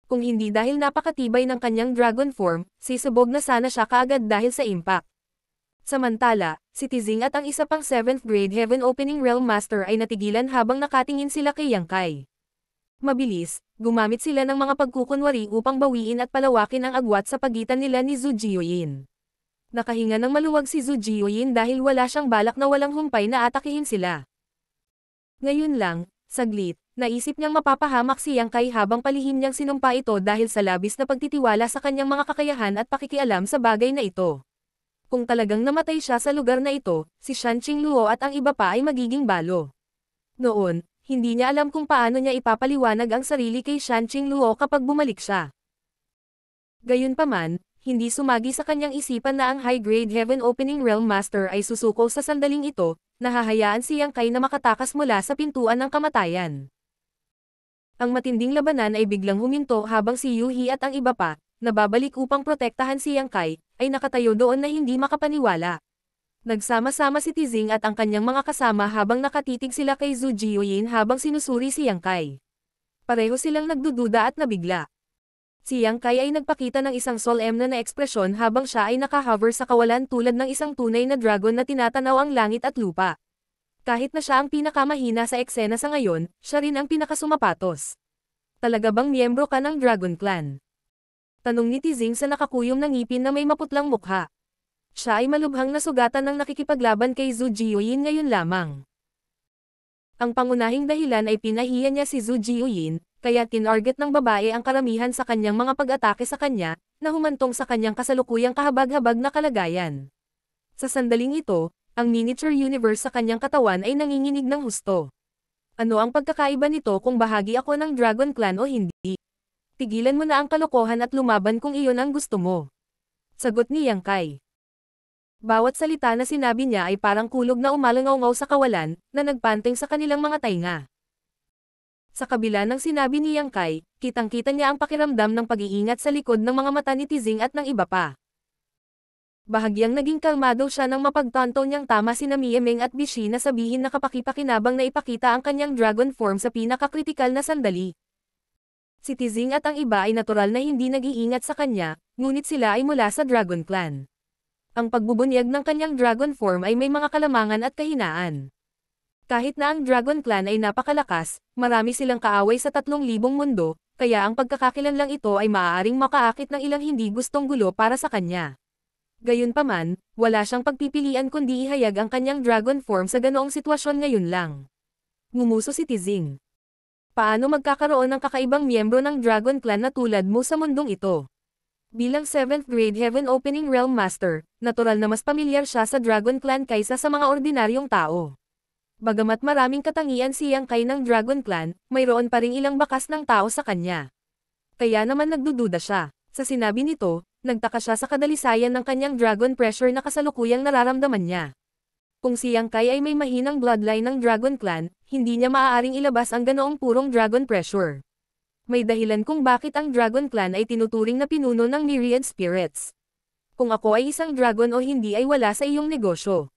Kung hindi dahil napakatibay ng kanyang dragon form, sisubog na sana siya kaagad dahil sa impact. Samantala, si Tizing at ang isa pang 7th grade Heaven Opening Realm Master ay natigilan habang nakatingin sila kay Yang Kai. Mabilis, gumamit sila ng mga pagkukunwari upang bawiin at palawakin ang agwat sa pagitan nila ni Zhu Jiuyin. Nakahinga ng maluwag si Zhu Jiuyin dahil wala siyang balak na walang humpay na atakihin sila. Ngayon lang, saglit, naisip niyang mapapahamak si Yang Kai habang palihim niyang sinumpa ito dahil sa labis na pagtitiwala sa kanyang mga kakayahan at pakikialam sa bagay na ito. Kung talagang namatay siya sa lugar na ito, si Shan Qingluo at ang iba pa ay magiging balo. Noon, hindi niya alam kung paano niya ipapaliwanag ang sarili kay Shan Qingluo kapag bumalik siya. Gayunpaman, hindi sumagi sa kanyang isipan na ang high-grade Heaven Opening Realm Master ay susuko sa sandaling ito, nahahayaan si Yang Kai na makatakas mula sa pintuan ng kamatayan. Ang matinding labanan ay biglang huminto habang si Yuhi at ang iba pa, na babalik upang protektahan si Yang Kai, ay nakatayo doon na hindi makapaniwala. Nagsama-sama si Tizing at ang kanyang mga kasama habang nakatitig sila kay Zhu Jiuyin habang sinusuri si Yang Kai. Pareho silang nagdududa at nabigla. Si Yang Kai ay nagpakita ng isang solemn na ekspresyon habang siya ay nakahover sa kawalan tulad ng isang tunay na dragon na tinatanaw ang langit at lupa. Kahit na siya ang pinakamahina sa eksena sa ngayon, siya rin ang pinakasumapatos. Talaga bang miyembro ka ng Dragon Clan? Tanong ni Tizing sa nakakuyom na ngipin na may maputlang mukha. Siya ay malubhang nasugatan ng nakikipaglaban kay Zhu Jiuyin ngayon lamang. Ang pangunahing dahilan ay pinahiya niya si Zhu Jiuyin, kaya tinarget ng babae ang karamihan sa kanyang mga pag-atake sa kanya, na humantong sa kanyang kasalukuyang kahabag-habag na kalagayan. Sa sandaling ito, ang miniature universe sa kanyang katawan ay nanginginig ng husto. Ano ang pagkakaiba nito kung bahagi ako ng Dragon Clan o hindi? Tigilan mo na ang kalokohan at lumaban kung iyon ang gusto mo. Sagot ni Yang Kai. Bawat salita na sinabi niya ay parang kulog na umalangaw-ngaw sa kawalan, na nagpanteng sa kanilang mga tainga. Sa kabila ng sinabi ni Yang Kai, kitang-kita niya ang pakiramdam ng pag-iingat sa likod ng mga mata ni Tizing at ng iba pa. Bahagyang naging kalmado siya nang mapagtanto niyang tama sina Mie-Meng at Bishi na sabihin na kapaki-pakinabang na ipakita ang kanyang dragon form sa pinakakritikal na sandali. Si Tizing at ang iba ay natural na hindi nag-iingat sa kanya, ngunit sila ay mula sa Dragon Clan. Ang pagbubunyag ng kanyang dragon form ay may mga kalamangan at kahinaan. Kahit na ang Dragon Clan ay napakalakas, marami silang kaaway sa 3,000 mundo, kaya ang pagkakakilanlang ito ay maaaring makaakit ng ilang hindi gustong gulo para sa kanya. Gayunpaman, wala siyang pagpipilian kundi ihayag ang kanyang dragon form sa ganoong sitwasyon ngayon lang. Ngumuso si Tizing. Paano magkakaroon ng kakaibang miyembro ng Dragon Clan na tulad mo sa mundong ito? Bilang 7th grade Heaven Opening Realm Master, natural na mas pamilyar siya sa Dragon Clan kaysa sa mga ordinaryong tao. Bagamat maraming katangian si Yang Kai ng Dragon Clan, mayroon pa ring ilang bakas ng tao sa kanya. Kaya naman nagdududa siya. Sa sinabi nito, nagtaka siya sa kadalisayan ng kanyang dragon pressure na kasalukuyang nararamdaman niya. Kung si Yang Kai ay may mahinang bloodline ng Dragon Clan, hindi niya maaaring ilabas ang ganoong purong dragon pressure. May dahilan kung bakit ang Dragon Clan ay tinuturing na pinuno ng myriad spirits. Kung ako ay isang dragon o hindi ay wala sa iyong negosyo.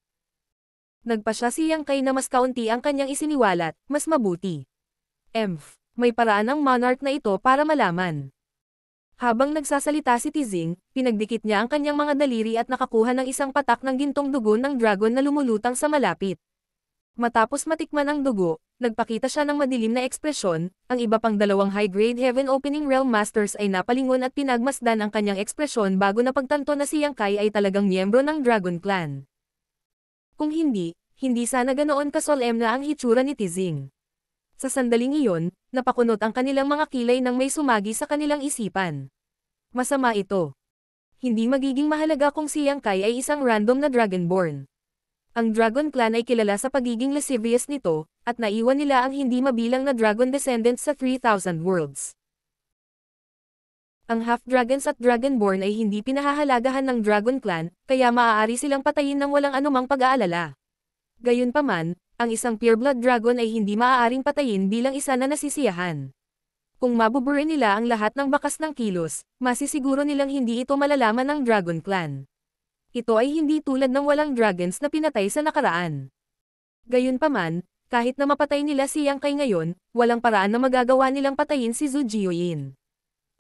Nagpa siya si Yang Kai na mas kaunti ang kanyang isiniwalat, mas mabuti. May paraan ang monarch na ito para malaman. Habang nagsasalita si Tizing, pinagdikit niya ang kanyang mga daliri at nakakuha ng isang patak ng gintong dugo ng dragon na lumulutang sa malapit. Matapos matikman ang dugo, nagpakita siya ng madilim na ekspresyon, ang iba pang dalawang high-grade Heaven Opening Realm Masters ay napalingon at pinagmasdan ang kanyang ekspresyon bago napagtanto na si Yang Kai ay talagang miyembro ng Dragon Clan. Kung hindi sana ganoon kasolemn na ang hitsura ni Tizing. Sa sandaling iyon, napakunot ang kanilang mga kilay nang may sumagi sa kanilang isipan. Masama ito. Hindi magiging mahalaga kung si Yang Kai ay isang random na Dragonborn. Ang Dragon Clan ay kilala sa pagiging lascivious nito, at naiwan nila ang hindi mabilang na dragon descendants sa 3,000 worlds. Ang half-dragons at Dragonborn ay hindi pinahahalagahan ng Dragon Clan, kaya maaari silang patayin ng walang anumang pag-aalala. Gayunpaman, ang isang pureblood dragon ay hindi maaaring patayin bilang isa na nasisiyahan. Kung mabuburin nila ang lahat ng bakas ng kilos, masisiguro nilang hindi ito malalaman ng Dragon Clan. Ito ay hindi tulad ng walang dragons na pinatay sa nakaraan. Gayunpaman, kahit na mapatay nila si Yang Kai ngayon, walang paraan na magagawa nilang patayin si Zhu Jiuyin.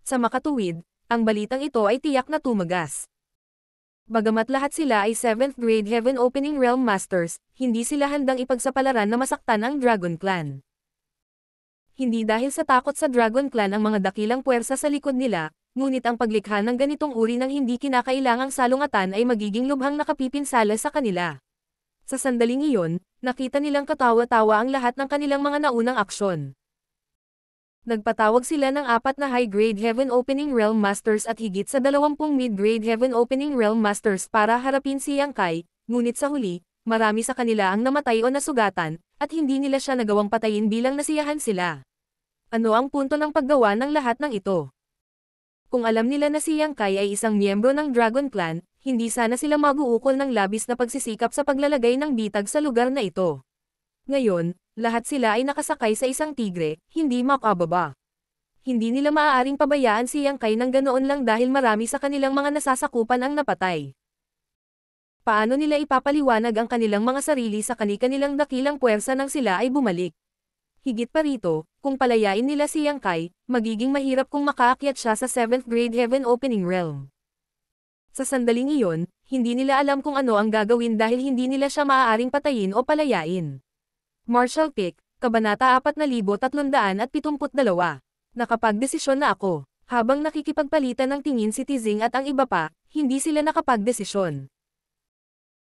Sa makatuwid, ang balitang ito ay tiyak na tumagas. Bagamat lahat sila ay 7th grade Heaven Opening Realm Masters, hindi sila handang ipagsapalaran na masaktan ang Dragon Clan. Hindi dahil sa takot sa Dragon Clan ang mga dakilang puwersa sa likod nila, ngunit ang paglikha ng ganitong uri ng hindi kinakailangang salungatan ay magiging lubhang nakapipinsala sa kanila. Sa sandaling iyon, nakita nilang katawa-tawa ang lahat ng kanilang mga naunang aksyon. Nagpatawag sila ng 4 na high-grade Heaven Opening Realm Masters at higit sa 20 mid-grade Heaven Opening Realm Masters para harapin si Yang Kai, ngunit sa huli, marami sa kanila ang namatay o nasugatan, at hindi nila siya nagawang patayin bilang nasiyahan sila. Ano ang punto ng paggawa ng lahat ng ito? Kung alam nila na si Yang Kai ay isang miyembro ng Dragon Clan, hindi sana sila mag-uukol ng labis na pagsisikap sa paglalagay ng bitag sa lugar na ito. Ngayon, lahat sila ay nakasakay sa isang tigre, hindi makababa. Hindi nila maaaring pabayaan si Yang Kai ng ganoon lang dahil marami sa kanilang mga nasasakupan ang napatay. Paano nila ipapaliwanag ang kanilang mga sarili sa kani-kanilang dakilang puwersa nang sila ay bumalik? Higit pa rito, kung palayain nila si Yang Kai, magiging mahirap kung makaakyat siya sa 7th grade Heaven Opening Realm. Sa sandaling iyon, hindi nila alam kung ano ang gagawin dahil hindi nila siya maaaring patayin o palayain. Martial Pick, Kabanata 4372. Nakapagdesisyon na ako. Habang nakikipagpalitan ng tingin si Tizing at ang iba pa, hindi sila nakapagdesisyon.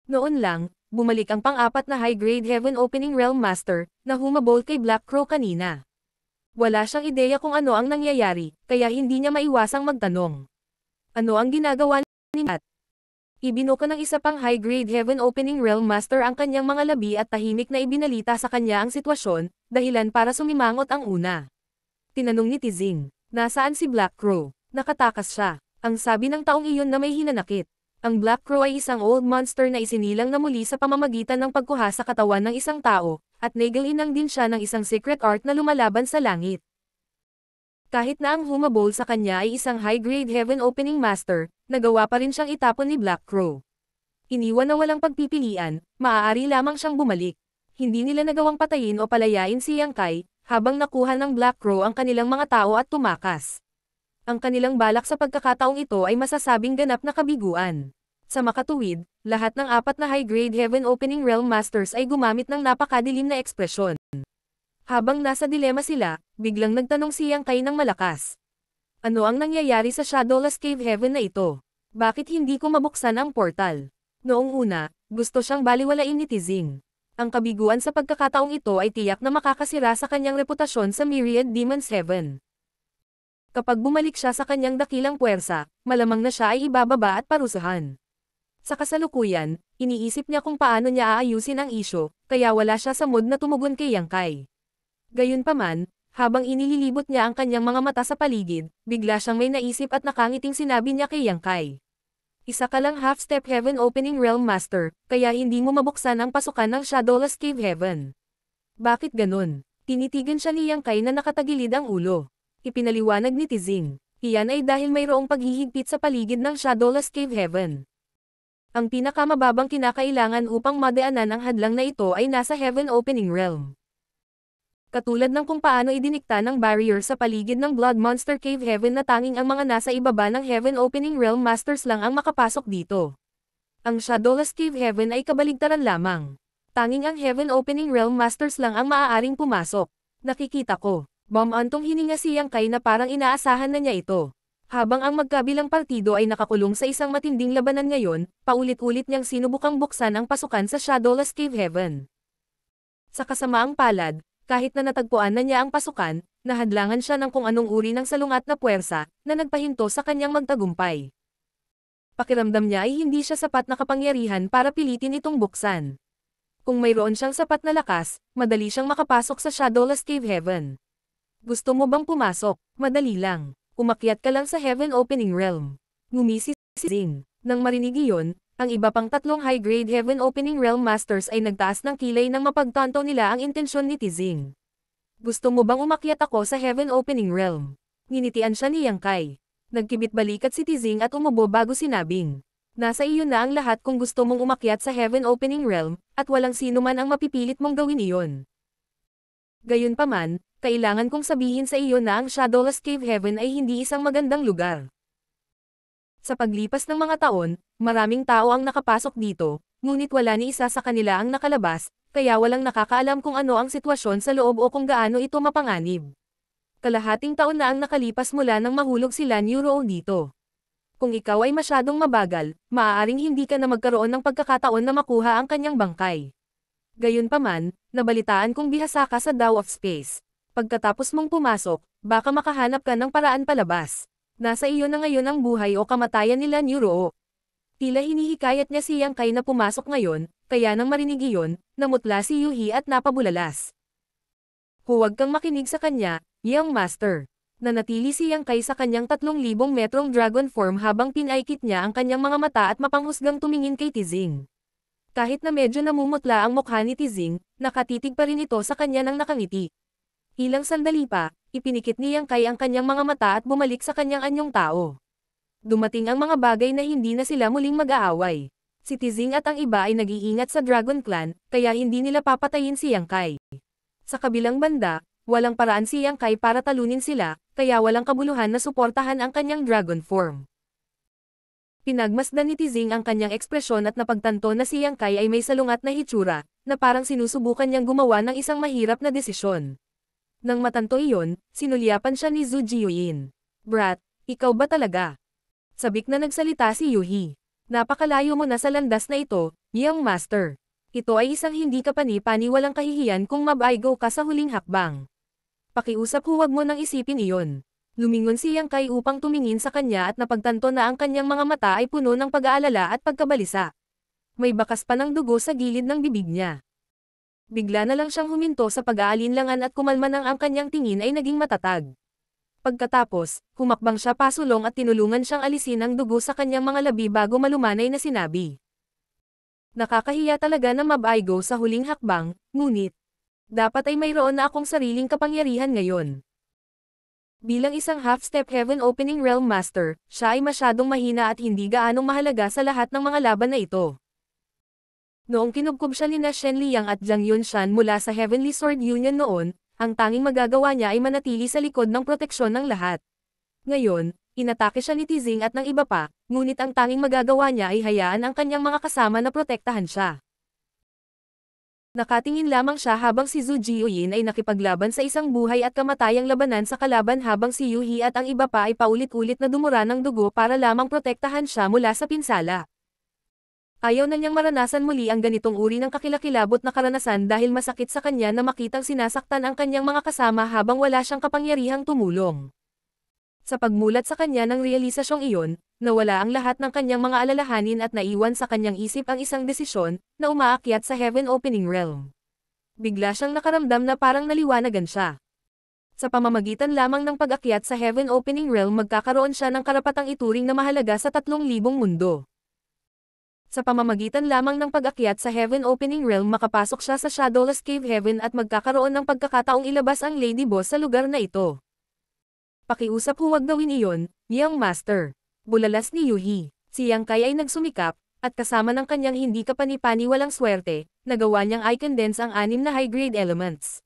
Noon lang, bumalik ang pang-apat na high-grade Heaven Opening Realm Master, na humabol kay Black Crow kanina. Wala siyang ideya kung ano ang nangyayari, kaya hindi niya maiwasang magtanong. Ano ang ginagawa ni Matt? Ibinuka ng isa pang high-grade Heaven Opening Realm Master ang kanyang mga labi at tahimik na ibinalita sa kanya ang sitwasyon, dahilan para sumimangot ang una. Tinanong ni Tizing, nasaan si Black Crow? Nakatakas siya. Ang sabi ng taong iyon na may hinanakit. Ang Black Crow ay isang old monster na isinilang na muli sa pamamagitan ng pagkuha sa katawan ng isang tao, at nagilinang din siya ng isang secret art na lumalaban sa langit. Kahit na ang humabol sa kanya ay isang high-grade Heaven Opening Master, nagawa pa rin siyang itapon ni Black Crow. Iniwan na walang pagpipilian, maaari lamang siyang bumalik. Hindi nila nagawang patayin o palayain si Yang Kai, habang nakuha ng Black Crow ang kanilang mga tao at tumakas. Ang kanilang balak sa pagkakataong ito ay masasabing ganap na kabiguan. Sa makatuwid, lahat ng apat na high-grade Heaven Opening Realm Masters ay gumamit ng napakadilim na ekspresyon. Habang nasa dilema sila, biglang nagtanong si Yang Kai ng malakas. Ano ang nangyayari sa Shadowless Cave Heaven na ito? Bakit hindi ko mabuksan ang portal? Noong una, gusto siyang baliwalain ni Tizing. Ang kabiguan sa pagkakataong ito ay tiyak na makakasira sa kanyang reputasyon sa Myriad Demon's Heaven. Kapag bumalik siya sa kanyang dakilang puwersa, malamang na siya ay ibababa at parusahan. Sa kasalukuyan, iniisip niya kung paano niya aayusin ang isyo, kaya wala siya sa mood na tumugon kay Yang Kai. Gayunpaman, habang inililibot niya ang kanyang mga mata sa paligid, bigla siyang may naisip at nakangiting sinabi niya kay Yang Kai. Isa ka lang half-step Heaven Opening Realm Master, kaya hindi mo mabuksan ang pasukan ng Shadowless Cave Heaven. Bakit ganun? Tinitigan siya ni Yang Kai na nakatagilid ang ulo. Ipinaliwanag ni Tizing. Iyan ay dahil mayroong paghihigpit sa paligid ng Shadowless Cave Heaven. Ang pinakamababang kinakailangan upang madaanan ang hadlang na ito ay nasa Heaven Opening Realm. Katulad ng kung paano idinikta ng barrier sa paligid ng Blood Monster Cave Heaven na tanging ang mga nasa ibaba ng Heaven Opening Realm Masters lang ang makapasok dito. Ang Shadowless Cave Heaven ay kabaligtaran lamang. Tanging ang Heaven Opening Realm Masters lang ang maaaring pumasok. Nakikita ko. Antong hininga si Yang Kai na parang inaasahan na niya ito. Habang ang magkabilang partido ay nakakulong sa isang matinding labanan ngayon, paulit-ulit niyang sinubukang buksan ang pasukan sa Shadowless Cave Heaven. Sa kasamaang palad, kahit na natagpuan na niya ang pasukan, nahadlangan siya ng kung anong uri ng salungat na puwersa, na nagpahinto sa kanyang magtagumpay. Pakiramdam niya ay hindi siya sapat na kapangyarihan para pilitin itong buksan. Kung mayroon siyang sapat na lakas, madali siyang makapasok sa Shadowless Cave Heaven. Gusto mo bang pumasok? Madali lang. Umakyat ka lang sa Heaven Opening Realm. Ngumisi si Zing. Nang marinig iyon, ang iba pang tatlong high-grade Heaven Opening Realm Masters ay nagtaas ng kilay nang mapagtanto nila ang intensyon ni Tizing. Gusto mo bang umakyat ako sa Heaven Opening Realm? Nginitian siya ni Yang Kai. Nagkibit balikat si Tizing at umubo bago sinabing. Nasa iyo na ang lahat kung gusto mong umakyat sa Heaven Opening Realm, at walang sino man ang mapipilit mong gawin iyon. Gayunpaman, kailangan kong sabihin sa iyo na ang Shadowless Cave Heaven ay hindi isang magandang lugar. Sa paglipas ng mga taon, maraming tao ang nakapasok dito, ngunit wala ni isa sa kanila ang nakalabas, kaya walang nakakaalam kung ano ang sitwasyon sa loob o kung gaano ito mapanganib. Kalahating taon na ang nakalipas mula nang mahulog sila ni Uro dito. Kung ikaw ay masyadong mabagal, maaaring hindi ka na magkaroon ng pagkakataon na makuha ang kanyang bangkay. Gayunpaman, nabalitaan kong bihasa ka sa Dao of Space. Pagkatapos mong pumasok, baka makahanap ka ng paraan palabas. Nasa iyo na ngayon ang buhay o kamatayan nila ni Uro. Tila hinihikayat niya si Yang Kai na pumasok ngayon, kaya nang marinig iyon, namutla si Yuhi at napabulalas. Huwag kang makinig sa kanya, Young Master. Nanatili si Yang Kai sa kanyang 3,000 metrong dragon form habang pinaikit niya ang kanyang mga mata at mapanghusgang tumingin kay Tizing. Kahit na medyo namumutla ang mukha ni Tizing, nakatitig pa rin ito sa kanya nang nakangiti. Ilang sandali pa, ipinikit ni Yang Kai ang kanyang mga mata at bumalik sa kanyang anyong tao. Dumating ang mga bagay na hindi na sila muling mag-aaway. Si Tizing at ang iba ay nag-iingat sa Dragon Clan, kaya hindi nila papatayin si Yang Kai. Sa kabilang banda, walang paraan si Yang Kai para talunin sila, kaya walang kabuluhan na suportahan ang kanyang dragon form. Pinagmasdan ni Tizing ang kanyang ekspresyon at napagtanto na si Yang Kai ay may salungat na hitsura, na parang sinusubukan niyang gumawa ng isang mahirap na desisyon. Nang matanto iyon, sinulyapan siya ni Zhu Jiuyin. Brat, ikaw ba talaga? Sabik na nagsalita si Yuhi. Napakalayo mo na sa landas na ito, Young Master. Ito ay isang hindi kapani-paniwalang kahihiyan kung mabaigo ka sa huling hakbang. Pakiusap huwag mo nang isipin iyon. Lumingon si Yang Kai upang tumingin sa kanya at napagtanto na ang kanyang mga mata ay puno ng pag-aalala at pagkabalisa. May bakas pa ng dugo sa gilid ng bibig niya. Bigla na lang siyang huminto sa pag-aalinlangan at kumalma nang ang kanyang tingin ay naging matatag. Pagkatapos, humakbang siya pasulong at tinulungan siyang alisin ang dugo sa kanyang mga labi bago malumanay na sinabi. Nakakahiya talaga na mabaigo sa huling hakbang, ngunit dapat ay mayroon na akong sariling kapangyarihan ngayon. Bilang isang half-step Heaven Opening Realm Master, siya ay masyadong mahina at hindi gaanong mahalaga sa lahat ng mga laban na ito. Noong kinubkob siya ni Shen Liang at Jiang Yunshan mula sa Heavenly Sword Union noon, ang tanging magagawa niya ay manatili sa likod ng proteksyon ng lahat. Ngayon, inatake siya ni Tizing at ng iba pa, ngunit ang tanging magagawa niya ay hayaan ang kanyang mga kasama na protektahan siya. Nakatingin lamang siya habang si Zhu Jiuyin ay nakipaglaban sa isang buhay at kamatayang labanan sa kalaban habang si Yuhi at ang iba pa ay paulit-ulit na dumura ng dugo para lamang protektahan siya mula sa pinsala. Ayaw na niyang maranasan muli ang ganitong uri ng kakilakilabot na karanasan dahil masakit sa kanya na makitang sinasaktan ang kanyang mga kasama habang wala siyang kapangyarihang tumulong. Sa pagmulat sa kanya ng realisasyong iyon, nawala ang lahat ng kanyang mga alalahanin at naiwan sa kanyang isip ang isang desisyon, na umaakyat sa Heaven Opening Realm. Bigla siyang nakaramdam na parang naliwanagan siya. Sa pamamagitan lamang ng pag-akyat sa Heaven Opening Realm magkakaroon siya ng karapatang ituring na mahalaga sa 3,000 mundo. Sa pamamagitan lamang ng pag-akyat sa Heaven Opening Realm makapasok siya sa Shadowless Cave Heaven at magkakaroon ng pagkakataong ilabas ang Lady Boss sa lugar na ito. Pakiusap huwag gawin iyon, Young Master. Bulalas ni Yuhi. Si Yang Kai ay nagsumikap, at kasama ng kanyang hindi kapani-paniwalang swerte, nagawa niyang i-condense ang 6 na high-grade elements.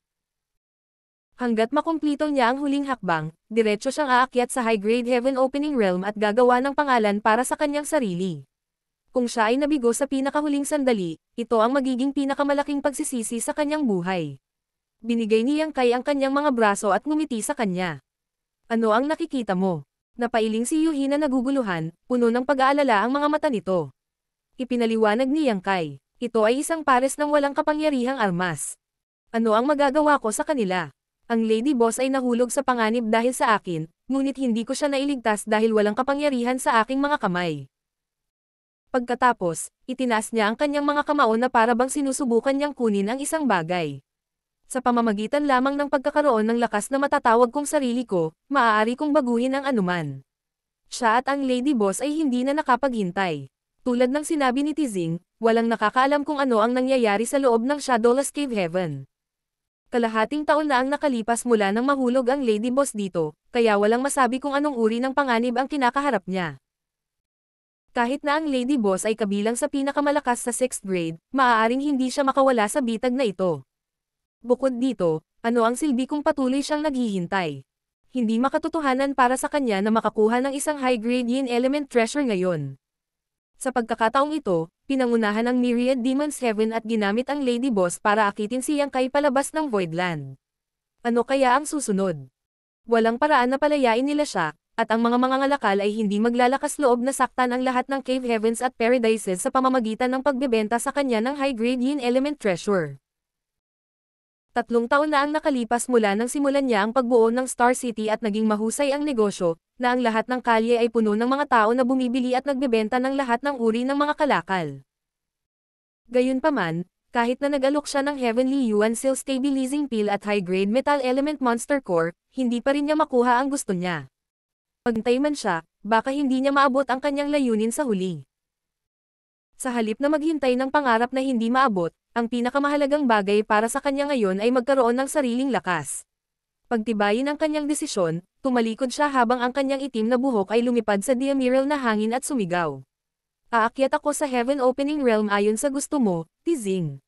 Hanggat makumplito niya ang huling hakbang, diretso siyang aakyat sa high-grade Heaven Opening Realm at gagawa ng pangalan para sa kanyang sarili. Kung siya ay nabigo sa pinakahuling sandali, ito ang magiging pinakamalaking pagsisisi sa kanyang buhay. Binigay ni Yang Kai ang kanyang mga braso at ngumiti sa kanya. Ano ang nakikita mo? Napailing si Yuhi na naguguluhan, puno ng pag-aalala ang mga mata nito. Ipinaliwanag ni Yang Kai, ito ay isang pares ng walang kapangyarihang armas. Ano ang magagawa ko sa kanila? Ang Lady Boss ay nahulog sa panganib dahil sa akin, ngunit hindi ko siya nailigtas dahil walang kapangyarihan sa aking mga kamay. Pagkatapos, itinaas niya ang kanyang mga kamao na para bang sinusubukan niyang kunin ang isang bagay. Sa pamamagitan lamang ng pagkakaroon ng lakas na matatawag kong sarili ko, maaari kong baguhin ang anuman. Siya at ang Lady Boss ay hindi na nakapaghintay. Tulad ng sinabi ni Tizing, walang nakakaalam kung ano ang nangyayari sa loob ng Shadowless Cave Heaven. Kalahating taon na ang nakalipas mula nang mahulog ang Lady Boss dito, kaya walang masabi kung anong uri ng panganib ang kinakaharap niya. Kahit na ang Lady Boss ay kabilang sa pinakamalakas sa 6th grade, maaaring hindi siya makawala sa bitag na ito. Bukod dito, ano ang silbi kung patuloy siyang naghihintay? Hindi makatotohanan para sa kanya na makakuha ng isang high-grade Yin Element Treasure ngayon. Sa pagkakataong ito, pinangunahan ang Myriad Demon's Heaven at ginamit ang Lady Boss para akitin si Yang Kai palabas ng Voidland. Ano kaya ang susunod? Walang paraan na palayain nila siya, at ang mga mangangalakal ay hindi maglalakas loob na saktan ang lahat ng Cave Heavens at Paradises sa pamamagitan ng pagbebenta sa kanya ng high-grade Yin Element Treasure. 3 taon na ang nakalipas mula nang simulan niya ang pagbuo ng Star City at naging mahusay ang negosyo, na ang lahat ng kalye ay puno ng mga tao na bumibili at nagbebenta ng lahat ng uri ng mga kalakal. Gayunpaman, Kahit na nag-alok siya ng Heavenly Yuan Seal Stabilizing Pill at High-Grade Metal Element Monster Core, hindi pa rin niya makuha ang gusto niya. Pagtay man siya, baka hindi niya maabot ang kanyang layunin sa huli. Sa halip na maghintay ng pangarap na hindi maabot, ang pinakamahalagang bagay para sa kanya ngayon ay magkaroon ng sariling lakas. Pagtibayin ang kanyang desisyon, tumalikod siya habang ang kanyang itim na buhok ay lumipad sa diamiral na hangin at sumigaw. Aakyat ako sa Heaven Opening Realm ayon sa gusto mo, Tizing.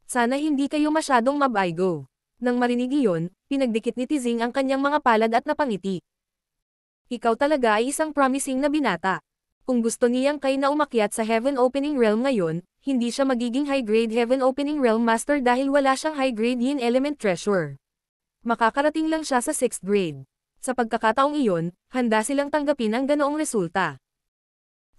Sana hindi kayo masyadong mabaygo. Nang marinig iyon, pinagdikit ni Tizing ang kanyang mga palad at napangiti. Ikaw talaga ay isang promising na binata. Kung gusto niyang Kai na umakyat sa Heaven Opening Realm ngayon, hindi siya magiging high-grade Heaven Opening Realm Master dahil wala siyang high-grade Yin Element Treasure. Makakarating lang siya sa 6th grade. Sa pagkakataong iyon, handa silang tanggapin ang ganoong resulta.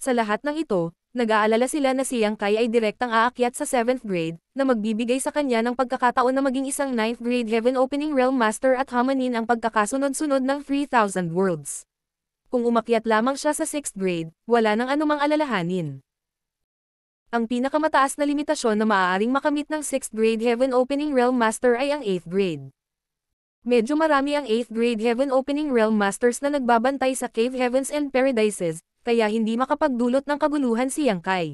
Sa lahat ng ito, nag-aalala sila na si Yang Kai ay direktang aakyat sa 7th grade, na magbibigay sa kanya ng pagkakataon na maging isang 9th grade Heaven Opening Realm Master at hamanin ang pagkakasunod-sunod ng 3,000 worlds. Kung umakyat lamang siya sa 6th grade, wala nang anumang alalahanin. Ang pinakamataas na limitasyon na maaaring makamit ng 6th grade Heaven Opening Realm Master ay ang 8th grade. Medyo marami ang 8th grade Heaven Opening Realm Masters na nagbabantay sa Cave Heavens and Paradises, kaya hindi makapagdulot ng kaguluhan si Yang Kai.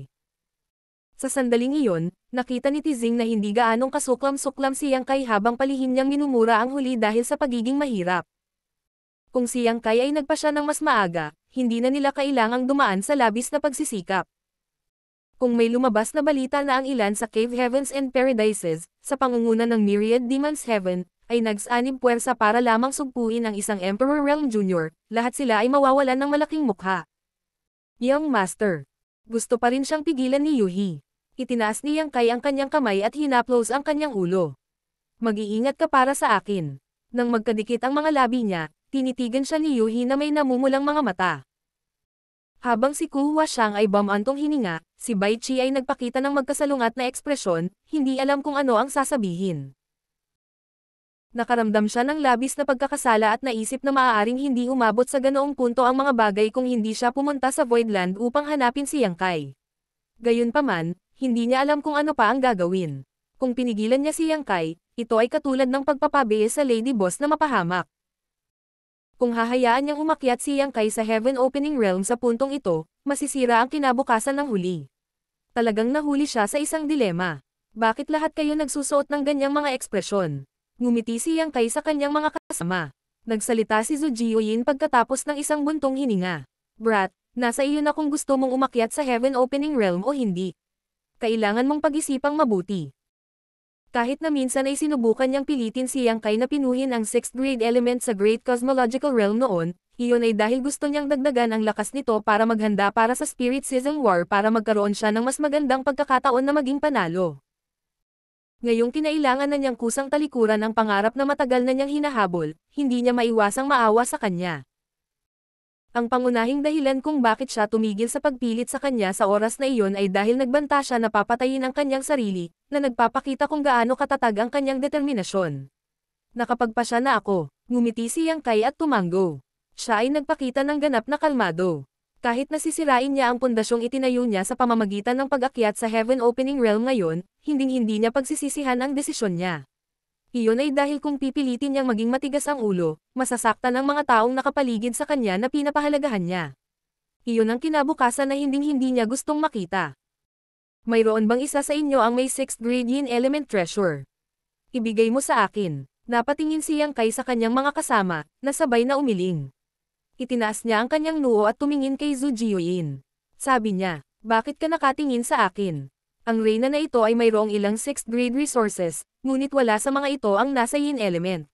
Sa sandaling iyon, nakita ni Tizing na hindi gaanong kasuklam-suklam si Yang Kai habang palihim niyang minumura ang huli dahil sa pagiging mahirap. Kung si Yang Kai ay nagpasya ng mas maaga, hindi na nila kailangang dumaan sa labis na pagsisikap. Kung may lumabas na balita na ang ilan sa Cave Heavens and Paradises, sa pangunguna ng Myriad Demons Heaven, ay nagsanib puwersa para lamang sugpuin ang isang Emperor Realm Jr., lahat sila ay mawawalan ng malaking mukha. Young Master. Gusto pa rin siyang pigilan ni Yuhi. Itinaas ni Yang Kai ang kanyang kamay at hinaplos ang kanyang ulo. Mag-iingat ka para sa akin. Nang magkadikit ang mga labi niya, tinitigan siya ni Yuhi na may namumulang mga mata. Habang si Ku Huaxiang ay bumantong hininga, si Bai Qi ay nagpakita ng magkasalungat na ekspresyon, hindi alam kung ano ang sasabihin. Nakaramdam siya ng labis na pagkakasala at naisip na maaaring hindi umabot sa ganoong punto ang mga bagay kung hindi siya pumunta sa Voidland upang hanapin si Yang Kai. Gayunpaman, hindi niya alam kung ano pa ang gagawin. Kung pinigilan niya si Yang Kai, ito ay katulad ng pagpapabihis sa Lady Boss na mapahamak. Kung hahayaan niyang umakyat si Yang Kai sa Heaven Opening Realm sa puntong ito, masisira ang kinabukasan ng huli. Talagang nahuli siya sa isang dilema. Bakit lahat kayo nagsusuot ng ganyang mga ekspresyon? Ngumiti si Yang Kai sa kanyang mga kasama. Nagsalita si Zhu Jiuyin pagkatapos ng isang buntong hininga. Brat, nasa iyo na kung gusto mong umakyat sa Heaven Opening Realm o hindi. Kailangan mong pag-isipang mabuti. Kahit na minsan ay sinubukan niyang pilitin si Yang Kai na pinuhin ang 6th grade element sa Great Cosmological Realm noon, iyon ay dahil gusto niyang dagdagan ang lakas nito para maghanda para sa Spirit Season War para magkaroon siya ng mas magandang pagkakataon na maging panalo. Ngayong kinailangan na niyang kusang talikuran ang pangarap na matagal na niyang hinahabol, hindi niya maiwasang maawa sa kanya. Ang pangunahing dahilan kung bakit siya tumigil sa pagpilit sa kanya sa oras na iyon ay dahil nagbanta siya na papatayin ang kanyang sarili, na nagpapakita kung gaano katatag ang kanyang determinasyon. Nakapagpasya na ako, ngumiti si Yang Kai at tumanggo. Siya ay nagpakita ng ganap na kalmado. Kahit nasisirain niya ang pundasyong itinayo niya sa pamamagitan ng pag-akyat sa Heaven Opening Realm ngayon, hinding-hindi niya pagsisisihan ang desisyon niya. Iyon ay dahil kung pipilitin niyang maging matigas ang ulo, masasaktan ang mga taong nakapaligid sa kanya na pinapahalagahan niya. Iyon ang kinabukasan na hinding-hindi niya gustong makita. Mayroon bang isa sa inyo ang may 6th grade Yin Element Treasure? Ibigay mo sa akin. Napatingin si Yang Kai sa kanyang mga kasama, na sabay na umiling. Itinaas niya ang kanyang noo at tumingin kay Zhu Jiuyin. Sabi niya, bakit ka nakatingin sa akin? Ang reyna na ito ay mayroong ilang 6th grade resources, ngunit wala sa mga ito ang nasa Yin element.